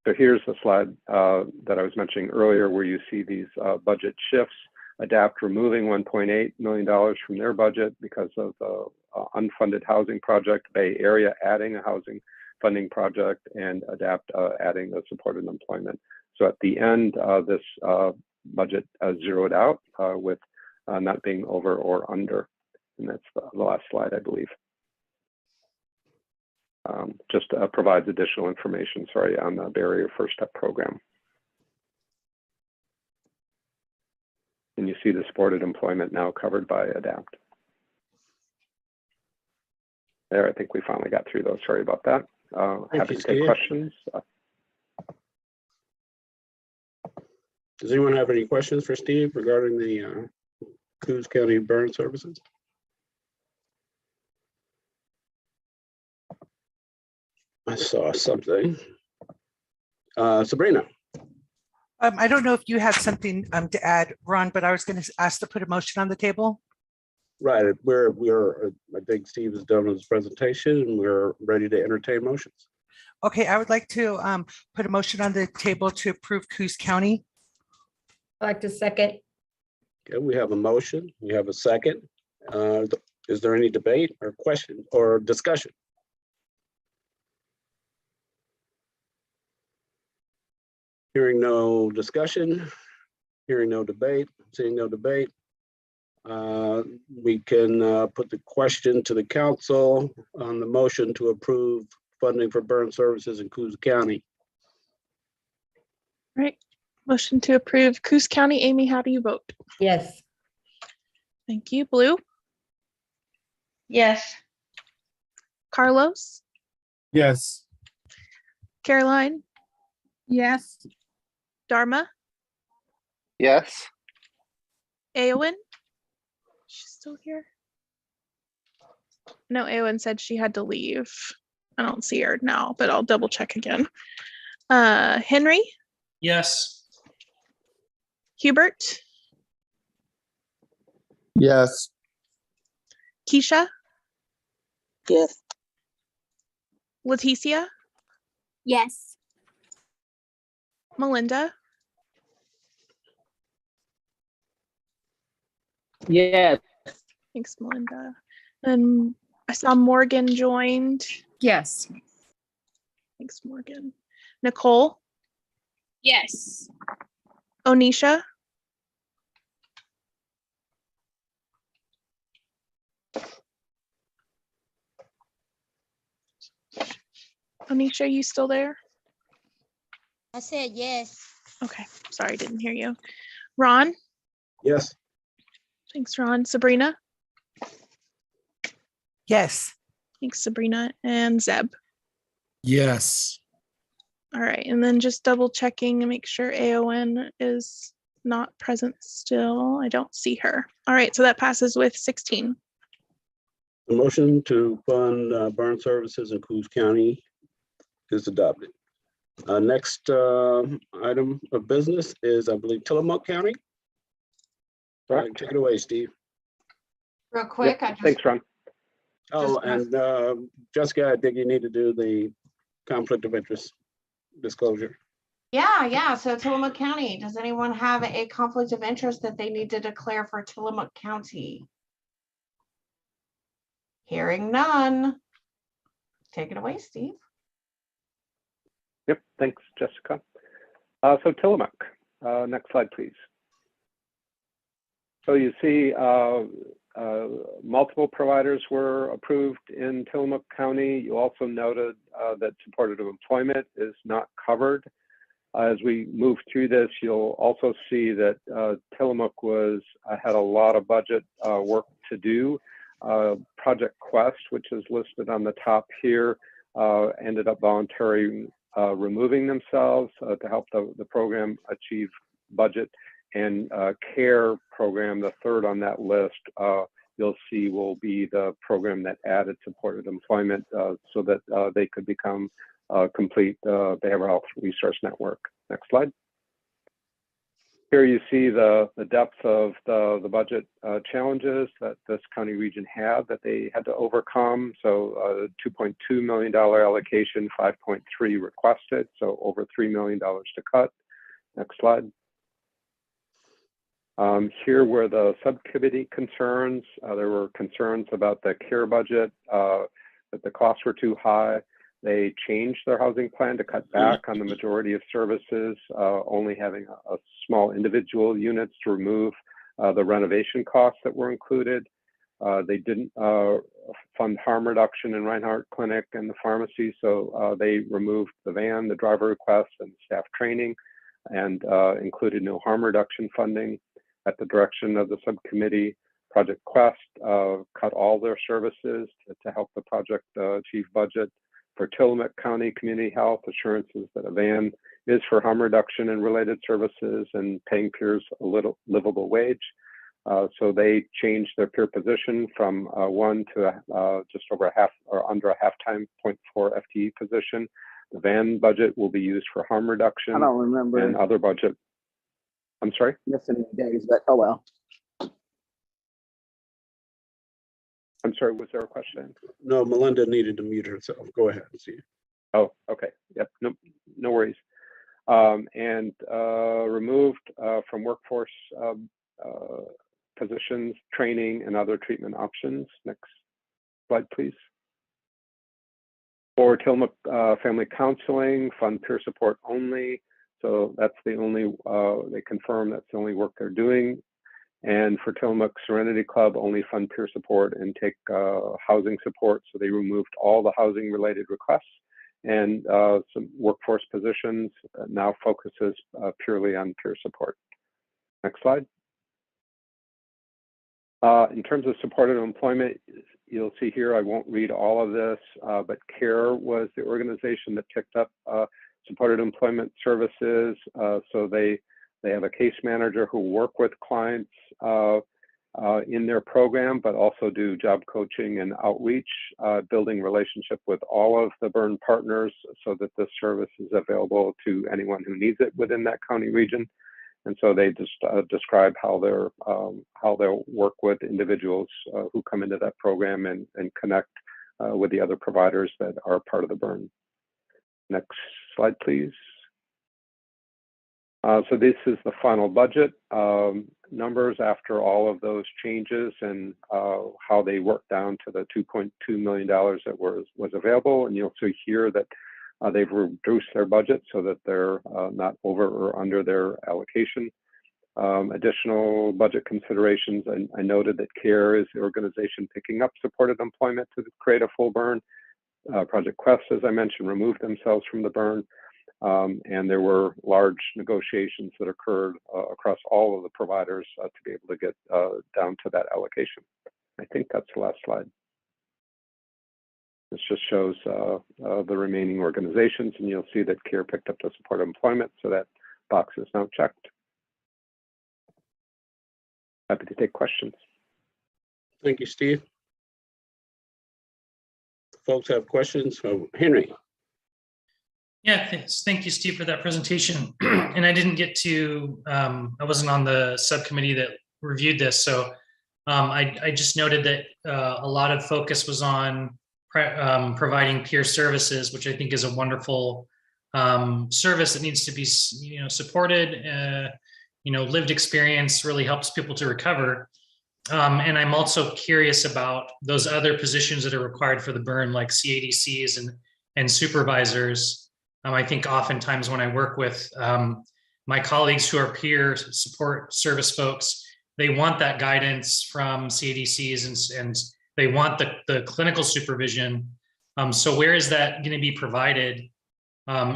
So here's the slide that I was mentioning earlier where you see these budget shifts. ADAPT removing $1.8 million from their budget because of the unfunded housing project, Bay Area adding a housing funding project, and ADAPT adding the supported employment. So at the end, this budget zeroed out with not being over or under. And that's the last slide, I believe. Just provides additional information, sorry, on the Bay Area First Step program. And you see the supported employment now covered by ADAPT. There, I think we finally got through those. Sorry about that. Happy to take questions. Does anyone have any questions for Steve regarding the Coos County Burn Services? I saw something. Sabrina. I don't know if you have something to add, Ron, but I was going to ask to put a motion on the table. Right, I think Steve has done his presentation and we're ready to entertain motions. Okay, I would like to put a motion on the table to approve Coos County. I'd like to second. Okay, we have a motion, we have a second. Is there any debate or question or discussion? Hearing no discussion, hearing no debate, seeing no debate. We can put the question to the council on the motion to approve funding for burn services in Coos County. Right. Motion to approve Coos County. Amy, how do you vote? Yes. Thank you. Blue? Yes. Carlos? Yes. Caroline? Yes. Dharma? Yes. Eowyn? She's still here? No, Eowyn said she had to leave. I don't see her now, but I'll double check again. Henry? Yes. Hubert? Yes. Keisha? Yes. Leticia? Yes. Melinda? Yes. Thanks, Melinda. And I saw Morgan joined. Yes. Thanks, Morgan. Nicole? Yes. Onisha? Onisha, you still there? I said yes. Okay, sorry, didn't hear you. Ron? Yes. Thanks, Ron. Sabrina? Yes. Thanks, Sabrina. And Zeb? Yes. All right, and then just double checking and make sure AON is not present still. I don't see her. All right, so that passes with 16. The motion to fund burn services in Coos County is adopted. Next item of business is, I believe, Tillamook County. Take it away, Steve. Real quick, Yep. Thanks, Ron. Oh, and Jessica, I think you need to do the conflict of interest disclosure. Yeah. So Tillamook County, does anyone have a conflict of interest that they need to declare for Tillamook County? Hearing none. Take it away, Steve. Yep, thanks, Jessica. So Tillamook, next slide, please. So you see multiple providers were approved in Tillamook County. You also noted that supported employment is not covered. As we move through this, you'll also see that Tillamook had a lot of budget work to do. Project Quest, which is listed on the top here, ended up voluntarily removing themselves to help the program achieve budget. And CARE program, the third on that list, you'll see will be the program that added supported employment so that they could become a complete behavioral health resource network. Next slide. Here you see the depth of the budget challenges that this county region had that they had to overcome. So $2.2 million allocation, 5.3 requested, so over $3 million to cut. Next slide. Here were the subcommittee concerns. There were concerns about the CARE budget, that the costs were too high. They changed their housing plan to cut back on the majority of services, only having a small individual units to remove the renovation costs that were included. They didn't fund harm reduction in Reinhardt Clinic and the pharmacy, so they removed the van, the driver request, and staff training, and included no harm reduction funding. At the direction of the subcommittee, Project Quest cut all their services to help the project achieve budget. For Tillamook County Community Health, assurances that a van is for harm reduction and related services and paying peers a livable wage. So they changed their peer position from 1 to just over a half or under a half-time 0.4 FTE position. The van budget will be used for harm reduction. I don't remember. And other budget. I'm sorry? Missing days, but oh well. I'm sorry, was there a question? No, Melinda needed to mute herself. Go ahead and see. Oh, okay. Yep, no worries. And removed from workforce positions, training, and other treatment options. Next slide, please. For Tillamook Family Counseling, fund peer support only. So that's the only, they confirm that's the only work they're doing. And for Tillamook Serenity Club, only fund peer support and take housing support. So they removed all the housing related requests and some workforce positions, now focuses purely on peer support. Next slide. In terms of supported employment, you'll see here, I won't read all of this, but CARE was the organization that picked up supported employment services. So they have a case manager who work with clients in their program, but also do job coaching and outreach, building relationship with all of the burn partners so that this service is available to anyone who needs it within that county region. And so they just describe how they'll work with individuals who come into that program and connect with the other providers that are part of the burn. Next slide, please. So this is the final budget numbers after all of those changes and how they worked down to the $2.2 million that was available. And you'll see here that they've reduced their budget so that they're not over or under their allocation. Additional budget considerations, I noted that CARE is the organization picking up supported employment to create a full burn. Project Quest, as I mentioned, removed themselves from the burn. And there were large negotiations that occurred across all of the providers to be able to get down to that allocation. I think that's the last slide. This just shows the remaining organizations, and you'll see that CARE picked up the support employment, so that box is now checked. Happy to take questions. Thank you, Steve. Folks have questions. So, Henry. Yeah, thank you, Steve, for that presentation. And I didn't get to, I wasn't on the subcommittee that reviewed this. So I just noted that a lot of focus was on providing peer services, which I think is a wonderful service that needs to be, supported. Lived experience really helps people to recover. And I'm also curious about those other positions that are required for the burn, like CADCs and supervisors. I think oftentimes when I work with my colleagues who are peer support service folks, they want that guidance from CADCs and they want the clinical supervision. So where is that going to be provided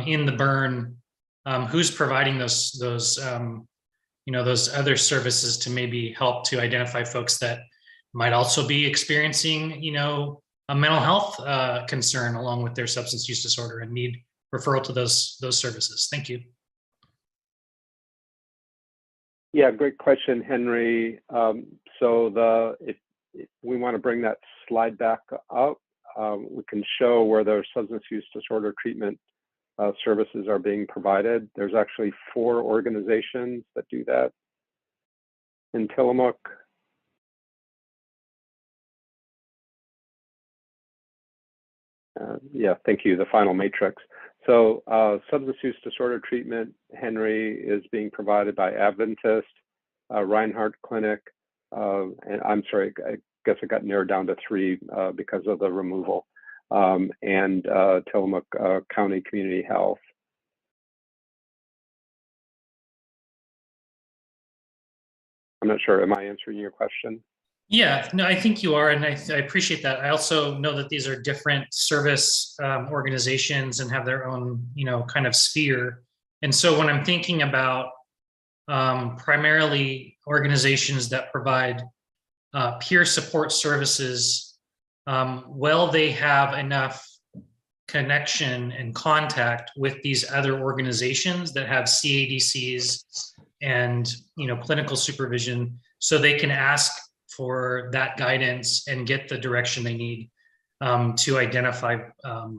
in the burn? Who's providing those other services to maybe help to identify folks that might also be experiencing, a mental health concern along with their substance use disorder and need referral to those services? Thank you. Yeah, great question, Henry. So if we want to bring that slide back up, we can show where their substance use disorder treatment services are being provided. There's actually 4 organizations that do that in Tillamook. Yeah, thank you, the final matrix. So substance use disorder treatment, Henry, is being provided by Adventist, Reinhardt Clinic, and I'm sorry, I guess it got narrowed down to 3 because of the removal, and Tillamook County Community Health. I'm not sure, am I answering your question? Yeah, no, I think you are, and I appreciate that. I also know that these are different service organizations and have their own, kind of sphere. And so when I'm thinking about primarily organizations that provide peer support services, well, they have enough connection and contact with these other organizations that have CADCs and clinical supervision, so they can ask for that guidance and get the direction they need to identify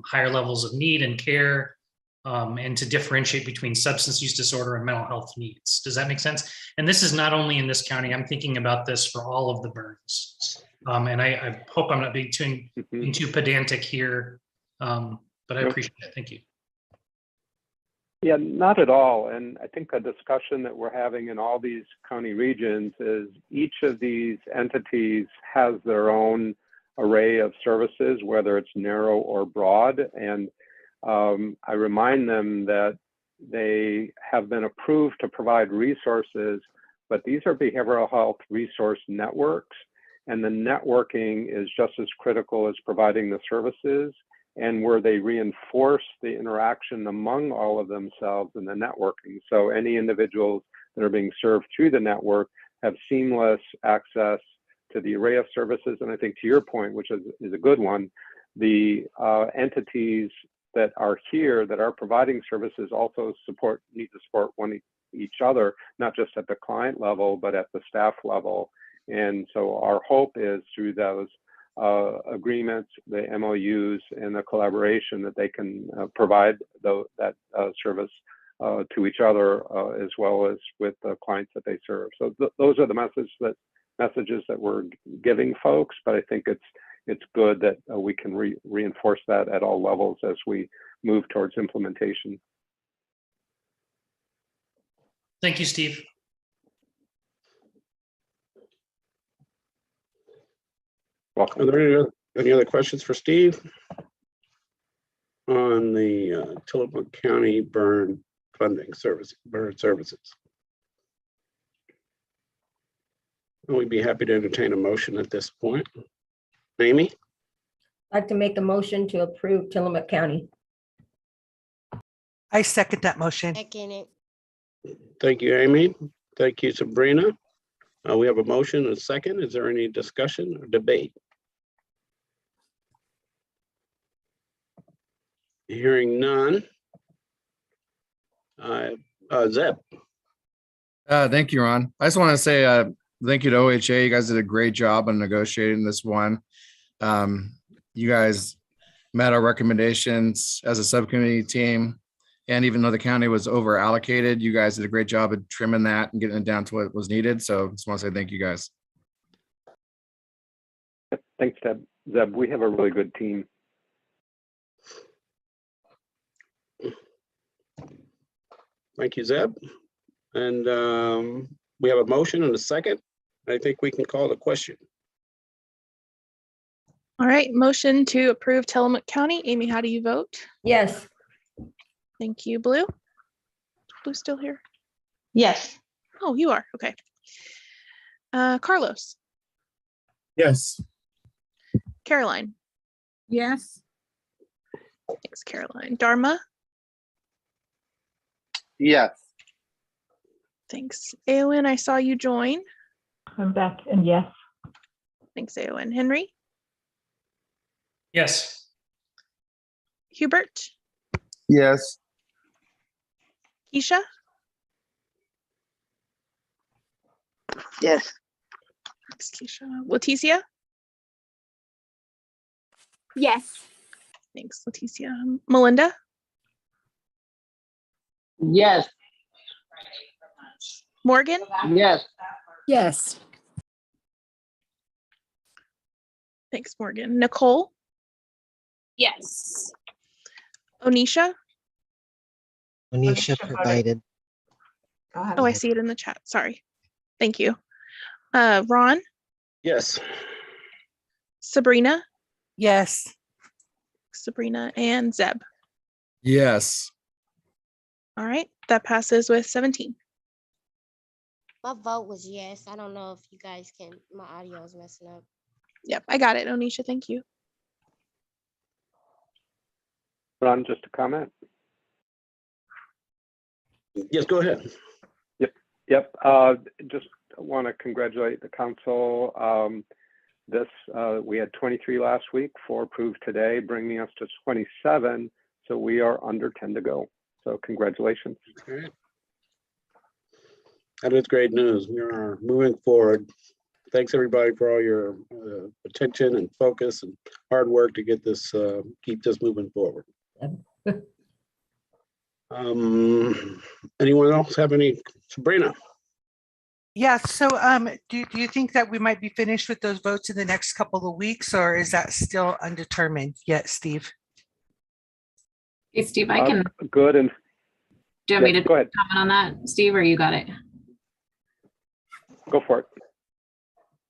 higher levels of need and care, and to differentiate between substance use disorder and mental health needs. Does that make sense? And this is not only in this county. I'm thinking about this for all of the burns. And I hope I'm not being too pedantic here, but I appreciate it. Thank you. Yeah, not at all. And I think the discussion that we're having in all these county regions is each of these entities has their own array of services, whether it's narrow or broad. And I remind them that they have been approved to provide resources, but these are behavioral health resource networks. And the networking is just as critical as providing the services, and where they reinforce the interaction among all of themselves in the networking. So any individuals that are being served through the network have seamless access to the array of services. And I think to your point, which is a good one, the entities that are here that are providing services also need to support each other, not just at the client level, but at the staff level. And so our hope is through those agreements, the MOUs, and the collaboration that they can provide that service to each other as well as with the clients that they serve. So those are the messages that we're giving folks, but I think it's good that we can reinforce that at all levels as we move towards implementation. Thank you, Steve. Welcome. Are there any other questions for Steve on the Tillamook County burn funding burn services? We'd be happy to entertain a motion at this point. Amy? I'd like to make a motion to approve Tillamook County. I second that motion. Second it. Thank you, Amy. Thank you, Sabrina. We have a motion and a second. Is there any discussion or debate? Hearing none. Zeb. Thank you, Ron. I just want to say thank you to OHA. You guys did a great job on negotiating this one. You guys met our recommendations as a subcommittee team. And even though the county was over allocated, you guys did a great job of trimming that and getting it down to what was needed. So I just want to say thank you guys. Thanks, Zeb. We have a really good team. Thank you, Zeb. And we have a motion and a second. I think we can call the question. All right, motion to approve Tillamook County. Amy, how do you vote? Yes. Thank you. Blue? Blue still here? Yes. Oh, you are. Okay. Carlos, Yes. Caroline. Yes. Thanks, Caroline. Dharma. Yes. Thanks. Eowyn, I saw you join. I'm back and yes. Thanks, Eowyn. Henry. Yes. Hubert. Yes. Keisha. Yes. Thanks, Keisha. Leticia. Yes. Thanks, Leticia. Melinda. Yes. Morgan. Yes. Yes. Thanks, Morgan. Nicole. Yes. Onisha. Onisha provided. Go ahead. Oh, I see it in the chat. Sorry. Thank you. Ron. Yes. Sabrina. Yes. Sabrina and Zeb. Yes. All right, that passes with 17. My vote was yes. I don't know if you guys can, my audio is messing up. Yep, I got it, Onisha. Thank you. Ron, just a comment. Yes, go ahead. Yep. Just want to congratulate the council. We had 23 last week, 4 approved today, bringing us to 27. So we are under 10 to go. So congratulations. Okay. That is great news. We are moving forward. Thanks everybody for all your attention and focus and hard work to get this, keep this moving forward. Anyone else have any? Sabrina? Yeah, so do you think that we might be finished with those votes in the next couple of weeks, or is that still undetermined yet, Steve? Hey, Steve, I can. Good. And do you want me to go ahead. comment on that, Steve, or you got it? Go for it.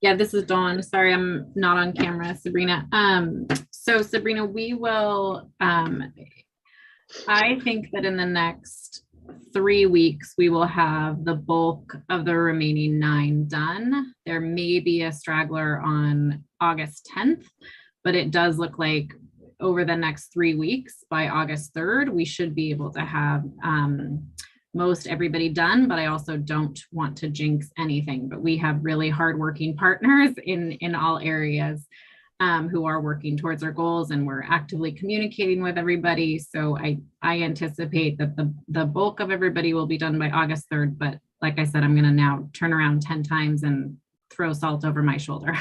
Yeah, this is Dawn. Sorry, I'm not on camera, Sabrina. So Sabrina, we will, I think that in the next 3 weeks, we will have the bulk of the remaining 9 done. There may be a straggler on August 10th, but it does look like over the next 3 weeks, by August 3rd, we should be able to have most everybody done, but I also don't want to jinx anything. But we have really hardworking partners in all areas who are working towards our goals, and we're actively communicating with everybody. So I anticipate that the bulk of everybody will be done by August 3rd. But like I said, I'm gonna now turn around 10 times and throw salt over my shoulder.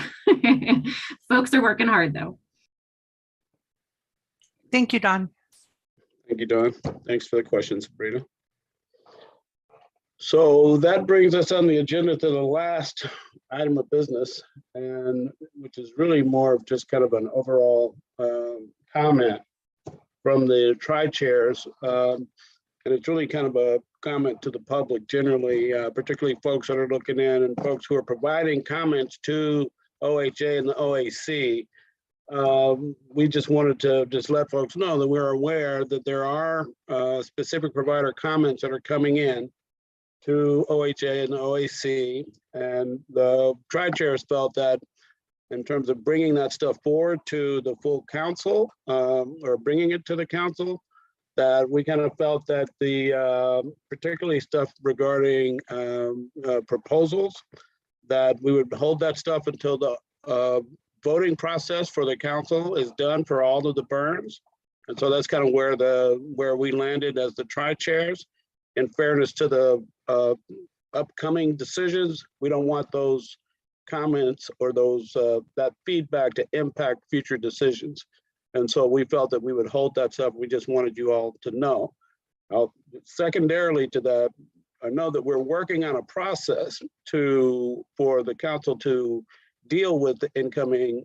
Folks are working hard though. Thank you, Don. Thank you, Don. Thanks for the question, Sabrina. So that brings us on the agenda to the last item of business, and which is really more of just kind of an overall comment from the tri-chairs. And it's really kind of a comment to the public generally, particularly folks that are looking in and folks who are providing comments to OHA and the OAC. We just wanted to just let folks know that we're aware that there are specific provider comments that are coming in to OHA and the OAC, and the tri-chairs felt that in terms of bringing that stuff forward to the full council, or bringing it to the council, that we kind of felt that the particularly stuff regarding proposals, that we would hold that stuff until the voting process for the council is done for all of the burns. And so that's kind of where we landed as the tri-chairs. In fairness to the upcoming decisions, we don't want those comments or those that feedback to impact future decisions. And so we felt that we would hold that stuff. We just wanted you all to know. Secondarily to that, I know that we're working on a process for the council to deal with the incoming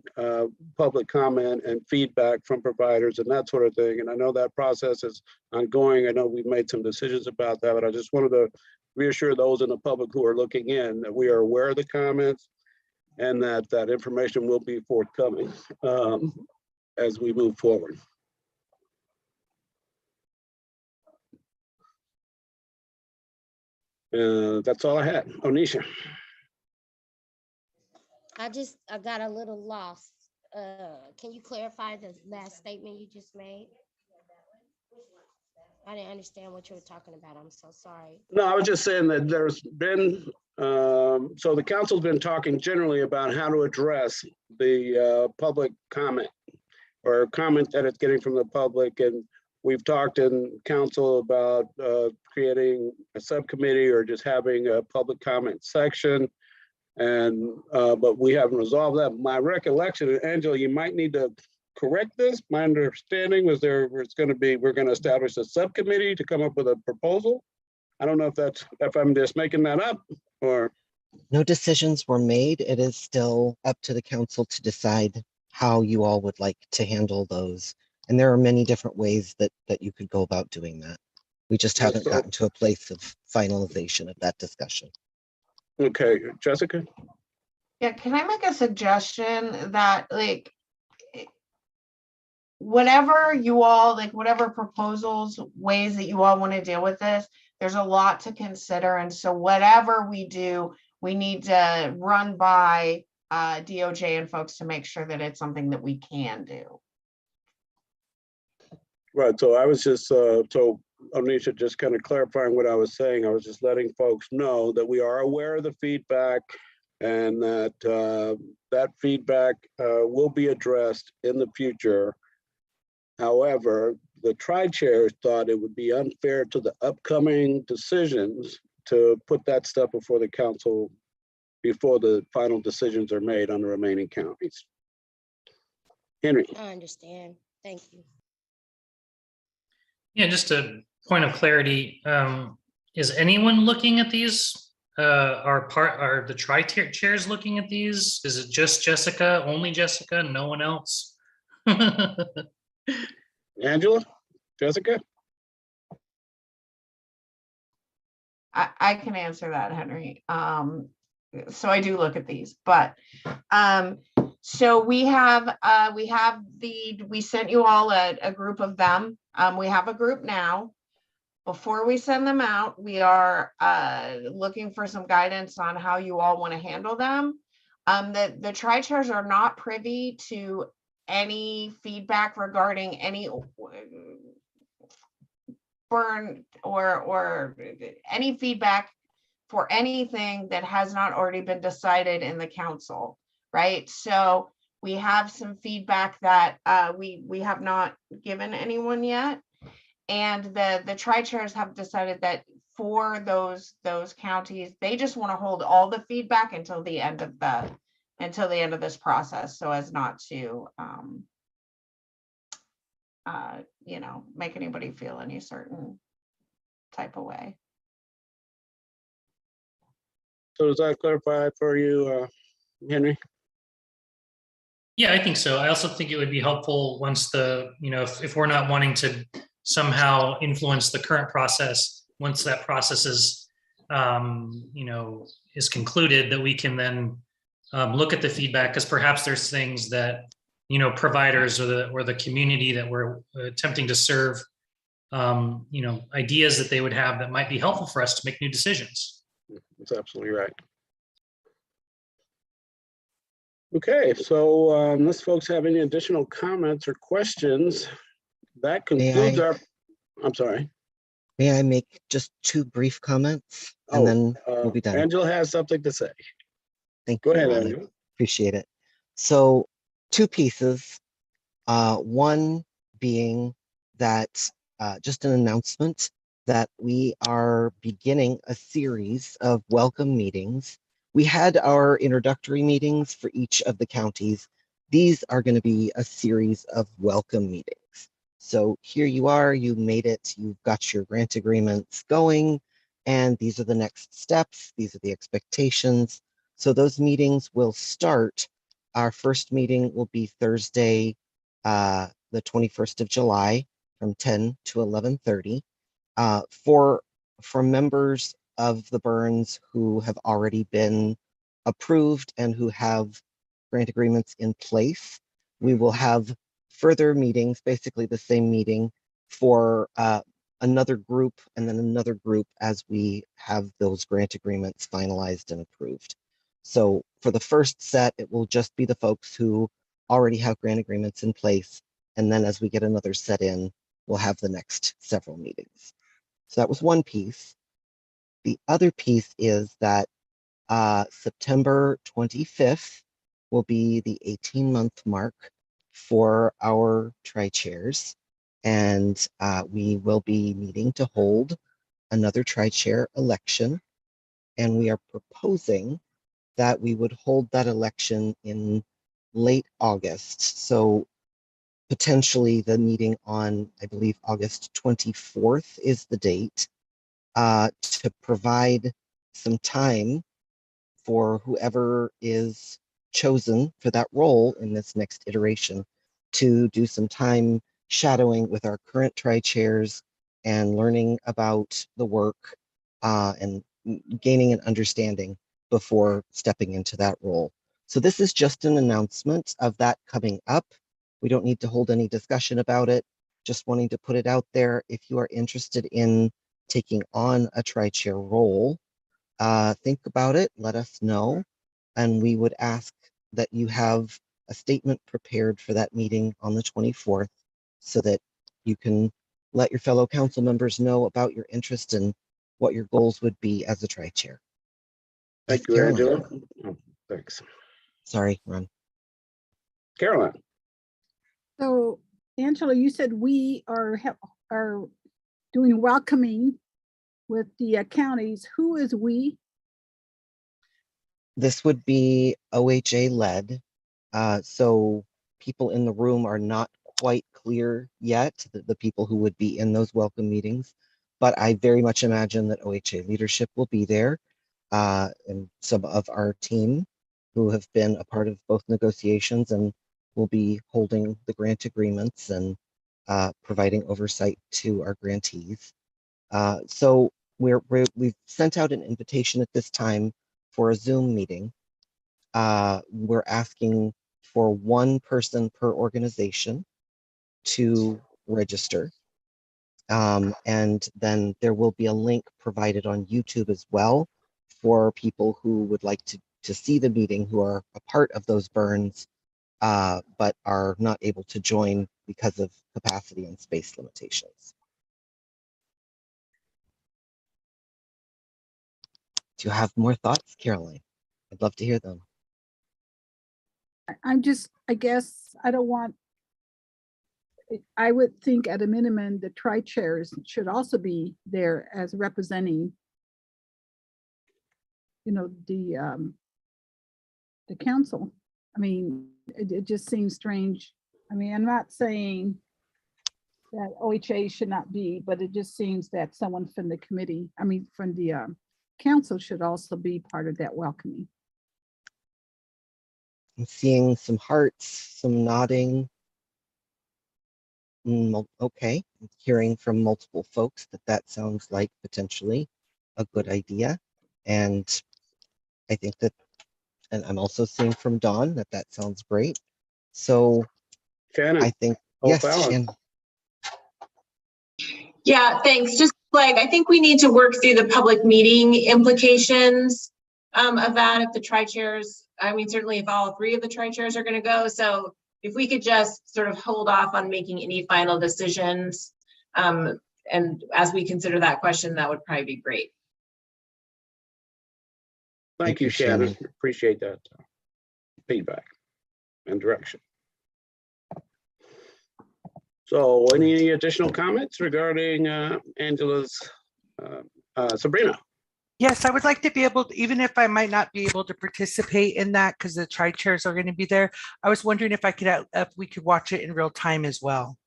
public comment and feedback from providers and that sort of thing. And I know that process is ongoing. I know we've made some decisions about that, but I just wanted to reassure those in the public who are looking in that we are aware of the comments and that that information will be forthcoming as we move forward. That's all I had. Onisha. I got a little lost. Can you clarify the last statement you just made? I didn't understand what you were talking about. I'm so sorry. No, I was just saying that there's been, so the council's been talking generally about how to address the public comment or comment that it's getting from the public. And we've talked in council about creating a subcommittee or just having a public comment section. And, but we haven't resolved that. My recollection, and Angela, you might need to correct this. My understanding was we're going to establish a subcommittee to come up with a proposal. I don't know if I'm just making that up or. No decisions were made. It is still up to the council to decide how you all would like to handle those. And there are many different ways that you could go about doing that. We just haven't gotten to a place of finalization of that discussion. Okay, Jessica? Yeah, can I make a suggestion that like whatever you all like, whatever proposals, ways that you all want to deal with this, there's a lot to consider. And so whatever we do, we need to run by DOJ and folks to make sure that it's something that we can do. Right, so I was just, so Anisha, just kind of clarifying what I was saying. I was just letting folks know that we are aware of the feedback and that that feedback will be addressed in the future. However, the tri-chairs thought it would be unfair to the upcoming decisions to put that stuff before the council before the final decisions are made on the remaining counties. Henry. I understand. Thank you. Yeah, just a point of clarity. Is anyone looking at these? Are the tri-chairs looking at these? Is it just Jessica, only Jessica, no one else? Angela, Jessica? I can answer that, Henry. So I do look at these, but so we sent you all a group of them. We have a group now. Before we send them out, we are looking for some guidance on how you all want to handle them. The tri-chairs are not privy to any feedback regarding any burn or any feedback for anything that has not already been decided in the council, right? So we have some feedback that we have not given anyone yet. And the tri-chairs have decided that for those counties, they just want to hold all the feedback until the end of this process, so as not to make anybody feel any certain type of way. So does that clarify for you, Henry? Yeah, I think so. I also think it would be helpful once if we're not wanting to somehow influence the current process, once that process is, is concluded, that we can then look at the feedback, because perhaps there's things that, providers or the community that we're attempting to serve, ideas that they would have that might be helpful for us to make new decisions. That's absolutely right. Okay, so unless folks have any additional comments or questions, that concludes I'm sorry. May I make just two brief comments and then we'll be done. Angela has something to say. Thank you. Go ahead, Ronnie. Angela. Appreciate it. So two pieces. One being that just an announcement that we are beginning a series of welcome meetings. We had our introductory meetings for each of the counties. These are going to be a series of welcome meetings. So here you are, you made it, you've got your grant agreements going, and these are the next steps. These are the expectations. So those meetings will start. Our first meeting will be Thursday, the 21st of July from 10 to 11:30. For members of the Burns who have already been approved and who have grant agreements in place, we will have further meetings, basically the same meeting for another group and then another group as we have those grant agreements finalized and approved. So for the first set, it will just be the folks who already have grant agreements in place. And then as we get another set in, we'll have the next several meetings. So that was one piece. The other piece is that September 25th will be the 18-month mark for our tri-chairs. And we will be needing to hold another tri-chair election. And we are proposing that we would hold that election in late August. So potentially the meeting on, I believe, August 24th is the date, to provide some time for whoever is chosen for that role in this next iteration to do some time shadowing with our current tri-chairs and learning about the work and gaining an understanding before stepping into that role. So this is just an announcement of that coming up. We don't need to hold any discussion about it. Just wanting to put it out there. If you are interested in taking on a tri-chair role, think about it, let us know, and we would ask that you have a statement prepared for that meeting on the 24th so that you can let your fellow council members know about your interest and what your goals would be as a tri-chair. Thank you, Caroline. Angela. Oh, thanks. Sorry, Ron. Caroline. So Angela, you said we are doing welcoming with the counties. Who is we? This would be OHA led. So people in the room are not quite clear yet, the people who would be in those welcome meetings, but I very much imagine that OHA leadership will be there, and some of our team who have been a part of both negotiations and will be holding the grant agreements and providing oversight to our grantees. So we've sent out an invitation at this time for a Zoom meeting. We're asking for one person per organization to register. And then there will be a link provided on YouTube as well for people who would like to see the meeting, who are a part of those burns, but are not able to join because of capacity and space limitations. Do you have more thoughts, Caroline? I'd love to hear them. I guess I don't want, I would think at a minimum, the tri-chairs should also be there as representing, the council. I mean, it just seems strange. I mean, I'm not saying that OHA should not be, but it just seems that someone from the committee, from the council should also be part of that welcoming. I'm seeing some hearts, some nodding. Okay, I'm hearing from multiple folks that sounds like potentially a good idea. And I think that, and I'm also seeing from Dawn that sounds great. So Shannon. I think, yes, Shannon. Yeah, thanks. Just like, I think we need to work through the public meeting implications of that if the tri-chairs, certainly if all three of the tri-chairs are going to go. So if we could just sort of hold off on making any final decisions. And as we consider that question, that would probably be great. Thank you, Shannon. Appreciate that feedback and direction. So any additional comments regarding Angela's, Sabrina? Yes, I would like to be able to, even if I might not be able to participate in that because the tri-chairs are going to be there, I was wondering if we could watch it in real time as well,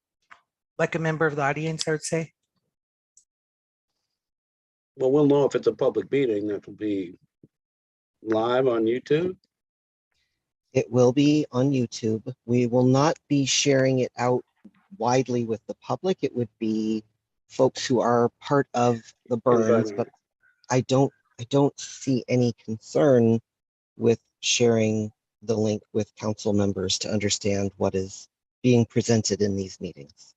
like a member of the audience, I would say. Well, we'll know if it's a public meeting that will be live on YouTube. It will be on YouTube. We will not be sharing it out widely with the public. It would be folks who are part of the burns, but I don't see any concern with sharing the link with council members to understand what is being presented in these meetings.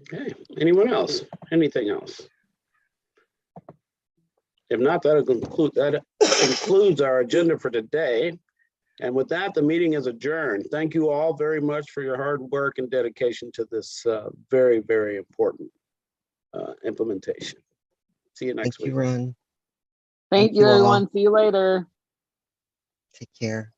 Okay, anyone else? Anything else? If not, that concludes our agenda for today. And with that, the meeting is adjourned. Thank you all very much for your hard work and dedication to this very, very important implementation. See you next week. Thank you, Ron. Thank you, all. everyone. See you later. Take care.